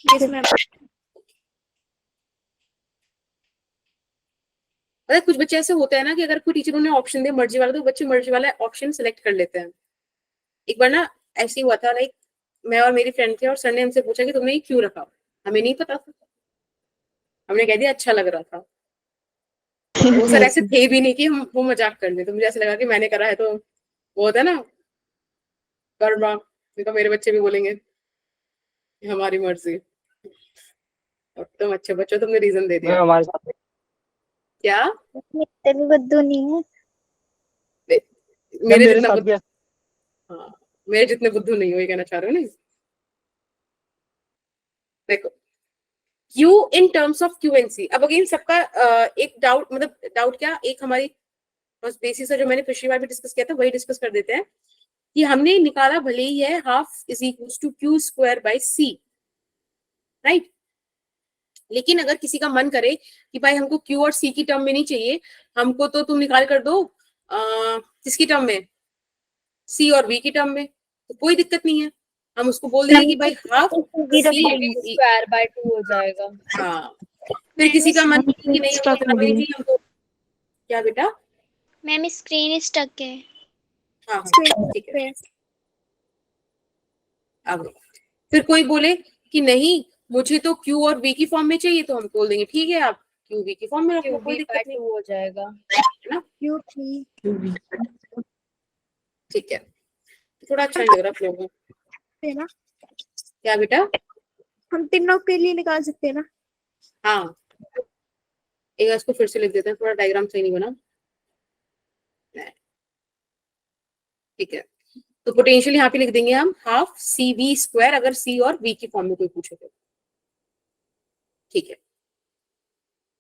Yes ma'am. मतलब कुछ बच्चे ऐसे होते हैं ना कि अगर कोई टीचर उन्हें ऑप्शन दे मर्जी वाला, तो बच्चे मर्जी वाला ऑप्शन सेलेक्ट कर लेते हैं। एक बार ना ऐसे ही हुआ था, लाइक मैं और मेरी फ्रेंड थे और सर ने हमसे पूछा कि तुमने ये क्यों रखा, हमें नहीं पता था, हमने कह दिया अच्छा लग रहा था। वो सर ऐसे थे भी नहीं कि हम वो मजाक कर ले, तो मुझे ऐसा लगा कि मैंने करा है तो वो होता है ना कर्मा, तो मेरे बच्चे भी बोलेंगे हमारी मर्जी। और तुम अच्छे बच्चों, तुमने रीजन दे दिया। हमारे साथ क्या इतने भी बुद्धू नहीं है। मेरे मेरे जितना साथ भी हाँ, मेरे जितने बुद्धू नहीं हो, ये कहना चाह रहे हो नहीं? देखो Q इन टर्म्स ऑफ क्यूएनसी। अब अगेन सबका एक डाउट, मतलब डाउट क्या, एक हमारी बस बेसिस है जो मैंने पिछली बार भी डिस्कस किया था, वही डिस्कस कर देते हैं कि हमने निकाला भले ही है half is equals to Q square by C, right. लेकिन अगर किसी का मन करे कि भाई हमको Q और C की टर्म में नहीं चाहिए, हमको तो तुम निकाल कर दो किसकी टर्म में, C और V की टर्म में, तो कोई दिक्कत नहीं है, हम उसको बोल देंगे कि भाई हाफ स्क्वायर बाय 2 हो जाएगा। हाँ, फिर किसी का मन कि नहीं हमको करना ही नहीं हमको, क्या बेटा? मैम स्क्रीन स्टक है। हाँ हाँ ठीक है, अब फिर कोई बोले कि नहीं मुझे तो क्यू और वी की फॉर्म में चाहिए, तो हम बोल देंगे ठीक है आप क्यू वी की फॉर्म में रख लो, कोई दिक्कत नहीं हो जाएगा। है ना। Q3 ठीक है, थोड़ा अच्छा नहीं लग रहा फ्लो में। है ना, क्या बेटा? हम तीनों के लिए निकाल सकते हैं ना। हाँ एक इसको फिर से लिख देते हैं, थोड़ा डायग्राम सही नहीं बना। ठीक है, तो पोटेंशियल यहाँ पे लिख देंगे हम हाफ सी वी स्क्वायर, अगर सी और वी की फॉर्म में कोई पूछे तो। ठीक है,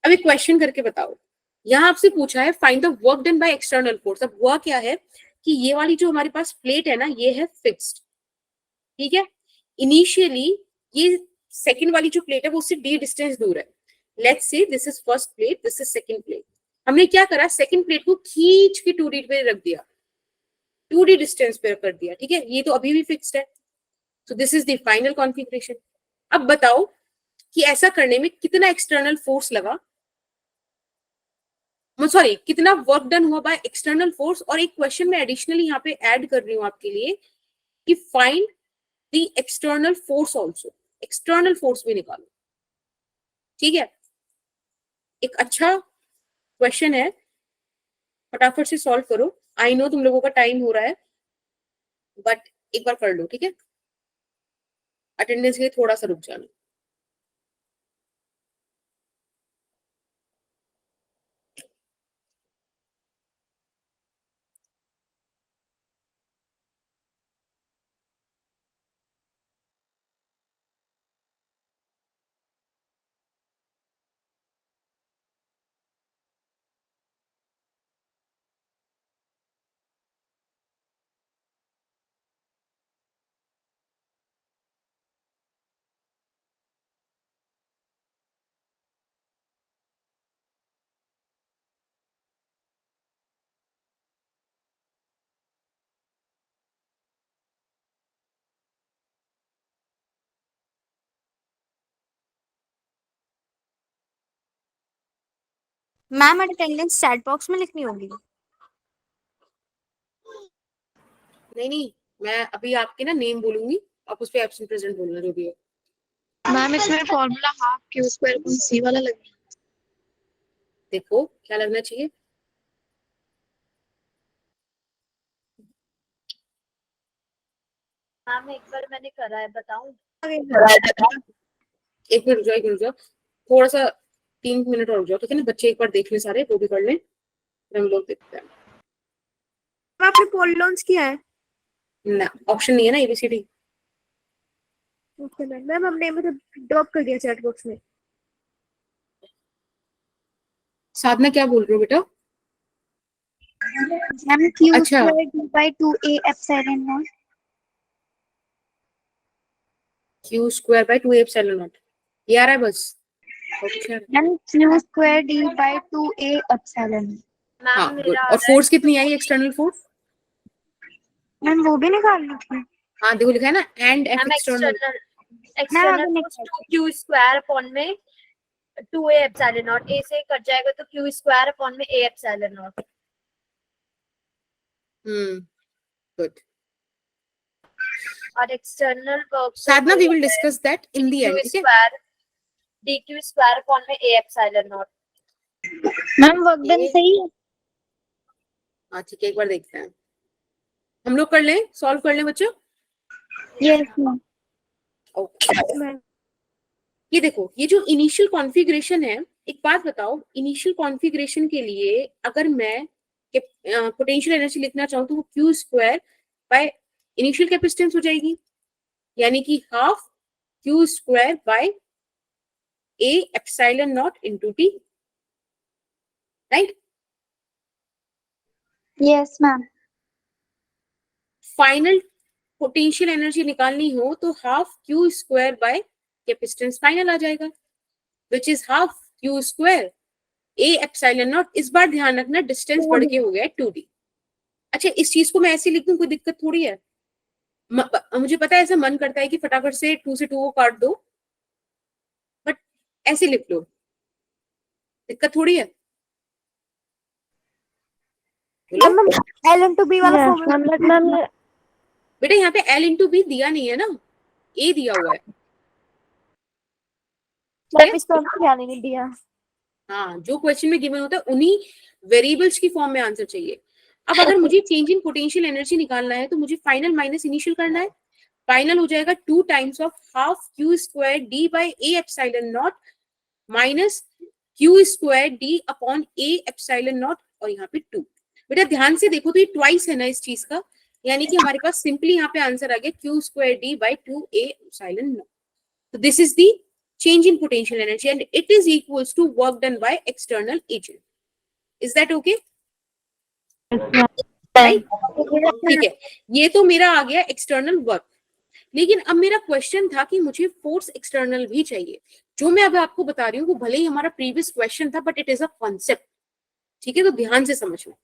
अब एक क्वेश्चन करके बताओ, यहाँ आपसे पूछा है find the work done by external force. अब वर्क क्या है कि ये वाली जो हमारे पास प्लेट है ना, ये है फिक्स्ड, ठीक है। इनिशियली ये सेकंड वाली जो प्लेट है वो उससे डी डिस्टेंस दूर है। Let's say this is first plate, this is second plate. हमने क्या करा, सेकंड प्लेट को खींच के 2D पे रख दिया, 2D डिस्टेंस पे कर दिया, ठीक है। ये तो अभी भी फिक्स्ड है, तो this is the final configuration. अब बताओ कि ऐसा करने में कितना एक्सटर्नल फोर्स लगा, सॉरी कितना वर्क डन हुआ बाय एक्सटर्नल फोर्स। और एक क्वेश्चन में एडिशनली यहाँ पे ऐड कर रही हूँ आपके लिए कि find the external force also, external force भी निकालो, ठीक है। एक अच्छा क्वेश्चन है, फटाफट से सॉल्व करो। आई नो तुम लोगों का टाइम हो रहा है, बट एक बार कर लो, ठीक है। अटेंडेंस के लिए थोड़ा सा रुक जाना। मैम अटेंडेंस चैट बॉक्स में लिखनी होगी। नहीं नहीं, मैं अभी आपके ना नेम बोलूंगी, आप उस पे एब्सेंट प्रेजेंट बोलना जो भी है। मैम इसमें फॉर्मूला हाफ क्यू स्क्वायर को सी वाला लगे। देखो क्या लगना चाहिए। मैम एक बार मैंने करा है, बताऊं? एक मिनट रुक जाओ, एक मिनट रुक जाओ, थोड़ा सा 3 मिनट और रुक जाओ, ठीक है ना। बच्चे एक बार देख ले सारे, वो भी कर ले, फिर हम लोग देखते हैं। आपने पोल लॉन्च किया है? ना ऑप्शन नहीं है ना एबीसीडी। ओके मैम, मैम हमने मतलब ड्रॉप कर दिया चैट बॉक्स में। साधना क्या बोल रहे हो बेटा? मैम क्यू अच्छा। Square D by 2a epsilon not. Q square bye 2 epsilon not, ये आ रहा है बस। अच्छा ma'am Q square D by 2a epsilon. हाँ मैम गुड। मेरा और फोर्स कितनी आई एक्सटर्नल फोर्स? मैम वो भी निकालनी थी। हाँ देखो लिखा है ना, and F ma'am external. External force 2q square upon में 2a एप्सिलॉन नॉट। a से कट जाएगा तो q स्क्वायर अपॉन में a एप्सिलॉन नॉट। गुड। और एक्सटर्नल वर्क साधना we will discuss that in the end, ठीक है। स्क्वायर dq स्क्वायर अपॉन में a epsilon not. Ma'am work done सही है। हाँ ठीक है, एक बार देखते हैं हम लोग, कर लें सॉल्व कर लें बच्चों। Yes ma'am. ओके, ये देखो ये जो इनिशियल कॉन्फ़िगरेशन है, एक बात बताओ, इनिशियल कॉन्फ़िगरेशन के लिए अगर मैं पोटेंशियल एनर्जी लिखना चाहूँ तो वो Q square by initial capacitance हो जाएगी, यानी कि half Q square by A epsilon naught into T, right. Yes ma'am. Final potential energy निकालनी हो तो half Q square by capacitance final आ जाएगा, which is half Q square A epsilon naught. इस बार ध्यान रखना डिस्टेंस बढ़ के हो गया 2D। अच्छा इस चीज को मैं ऐसे लिख दूं, कोई दिक्कत थोड़ी है। मुझे पता है ऐसा मन करता है कि फटाफट से 2 से 2 को काट दो, बट ऐसे लिख लो, दिक्कत थोड़ी है। मैम L into B वाला Yes, फॉर्मूला ma'am, ma'am, बेटा यहाँ पे L इंटू बी दिया नहीं है ना, A दिया हुआ है। मैम इस पर ध्यान ही नहीं दिया। हाँ, जो क्वेश्चन में गिवन होता है उन्हीं वेरिएबल्स की फॉर्म में आंसर चाहिए। अब अगर मुझे चेंज इन पोटेंशियल एनर्जी निकालना है तो मुझे फाइनल माइनस इनिशियल करना है। फाइनल हो जाएगा 2 times of half Q square D by A epsilon not minus Q square D upon A epsilon not और यहाँ पे 2। बेटा ध्यान से देखो तो ये ट्वाइस है ना इस चीज का, यानी कि हमारे पास सिंपली यहाँ पे आंसर आ गया Q square D by 2a epsilon naught. तो this is the change in potential energy and it is equals to work done by external agent. Is that okay? Right? ठीक है, ये तो मेरा आ गया एक्सटर्नल वर्क। लेकिन अब मेरा क्वेश्चन था कि मुझे फोर्स एक्सटर्नल भी चाहिए। जो मैं अब आपको बता रही हूँ वो भले ही हमारा प्रीवियस क्वेश्चन था but it is a concept. ठीक है, तो ध्यान से समझना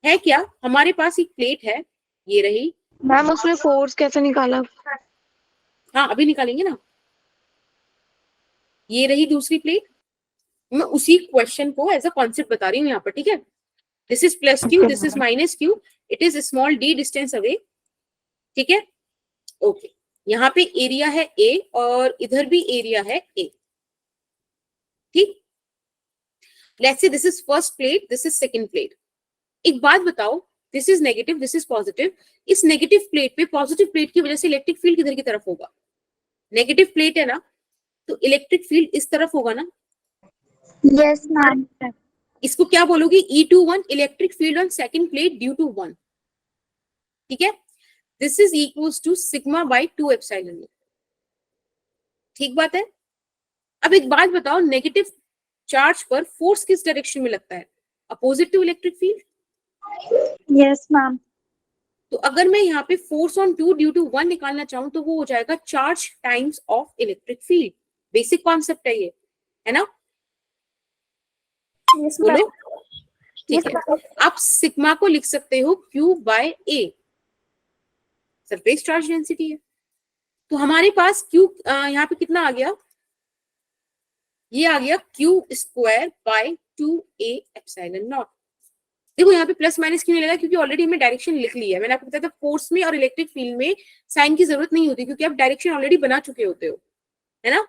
है। क्या हमारे पास एक प्लेट है, ये रही। मैम उसमें फोर्स कैसे निकाला? हाँ अभी निकालेंगे ना। ये रही दूसरी प्लेट। मैं उसी क्वेश्चन को एज अ कॉन्सेप्ट बता रही हूँ यहाँ पर। ठीक है, this is plus Q, this is minus Q, it is small D distance away. ठीक है, ओके। यहाँ पे एरिया है ए और इधर भी एरिया है ए। ठीक, let's say this is first plate, this is second plate. एक बात बताओ, this is negative, this is positive. इस नेगेटिव प्लेट पे पॉजिटिव प्लेट की वजह से इलेक्ट्रिक फील्ड किधर की तरफ होगा? नेगेटिव प्लेट है ना, तो इलेक्ट्रिक फील्ड इस तरफ होगा ना। Yes ma'am. इसको क्या बोलोगे? E21 electric field on second plate due to 1। ठीक है, this is equals to sigma by 2 epsilon not. ठीक बात है। अब एक बात बताओ, नेगेटिव चार्ज पर फोर्स किस डायरेक्शन में लगता है? Opposite to electric field. Yes ma'am. तो अगर मैं यहाँ पे फोर्स ऑन 2 ड्यू टू 1 निकालना चाहूं तो वो हो जाएगा charge times of electric field. Basic concept है ये, है ना? Yes, बोलो। ma'am. ठीक है, आप सिग्मा को लिख सकते हो Q by A, surface charge density है। तो हमारे पास Q यहाँ पे कितना आ गया? ये आ गया Q square by 2a epsilon not. देखो यहाँ पे प्लस माइनस क्यों नहीं लगा? क्योंकि ऑलरेडी हमने डायरेक्शन लिख ली है। मैंने आपको बताया था फोर्स में और इलेक्ट्रिक फील्ड में साइन की जरूरत नहीं होती क्योंकि आप डायरेक्शन ऑलरेडी बना चुके होते हो, है ना?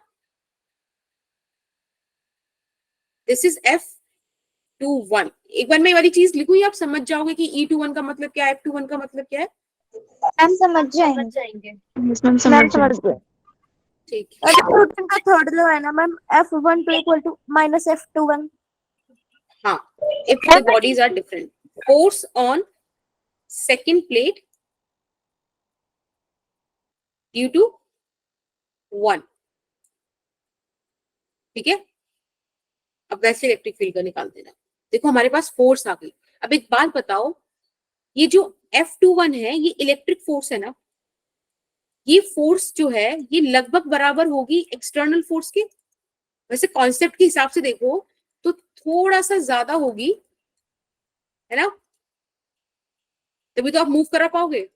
This is F21। एक बार मैं ये वाली चीज लिखूं, आप समझ जाओगे कि E21 का मतलब क्या है, F21 का मतलब क्या है। मैम समझ समझ जाएंगे। जाएंगे। मैम समझ गए। ठीक, न्यूटन का थर्ड लॉ है ना ma'am, F12 equal to minus F21। हाँ, if the bodies are different, force on second plate due to 1। ठीक है, अब वैसे इलेक्ट्रिक फील्ड का निकाल देना। देखो हमारे पास फोर्स आ गई। अब एक बात बताओ, ये जो F21 है ये इलेक्ट्रिक फोर्स है ना, ये फोर्स जो है ये लगभग बराबर होगी एक्सटर्नल फोर्स के। वैसे कॉन्सेप्ट के हिसाब से देखो तो थोड़ा सा ज्यादा होगी, है ना? तभी तो आप मूव करा पाओगे।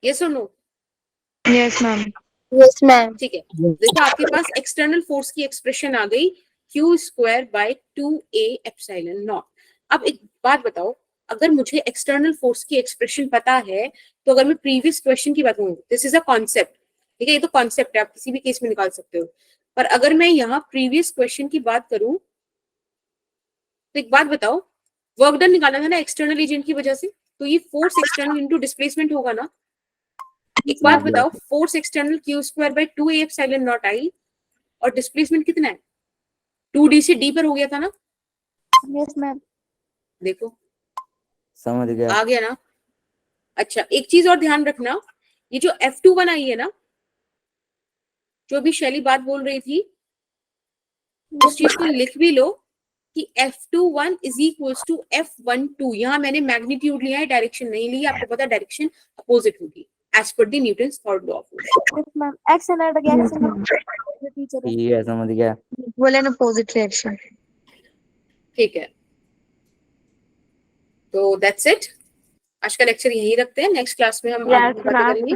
यस और no? Yes ma'am. Yes ma'am. ठीक है, देखो आपके पास एक्सटर्नल फोर्स की एक्सप्रेशन आ गई Q square by 2a epsilon not. अब एक बात बताओ, अगर मुझे एक्सटर्नल फोर्स की एक्सप्रेशन पता है तो अगर मैं प्रीवियस क्वेश्चन की बात करूं, दिस इज अ कॉन्सेप्ट। ठीक है, ये तो कॉन्सेप्ट है, आप किसी भी केस में निकाल सकते हो। पर अगर मैं यहाँ प्रीवियस क्वेश्चन की बात करूं तो एक बात बताओ, वर्क डन निकालना था ना एक्सटर्नल एजेंट की वजह से, तो ये फोर्स एक्सटर्नल इनटू डिस्प्लेसमेंट होगा ना। एक बात बताओ, force external Q square by 2a epsilon naught I और डिस्प्लेसमेंट कितना है? 2d से d पर हो गया था ना। Yes ma'am. देखो समझ गया। आ गया ना। अच्छा, एक चीज और ध्यान रखना, ये जो F21 आई है ना, जो अभी शैली बात बोल रही थी, उस चीज को लिख भी लो कि F21 is equals to F12। यहाँ मैंने मैग्नीट्यूड लिया है, डायरेक्शन नहीं ली है। आपको पता है डायरेक्शन अपोजिट होगी as per the Newton's third law of motion. Yes ma'am. Action and reaction teacher है। ठीक है, समझ गया। Equal and opposite reaction. ठीक है, तो दैट्स इट। आज का लेक्चर यही रखते हैं, नेक्स्ट क्लास में हम आगे की बातें करेंगे।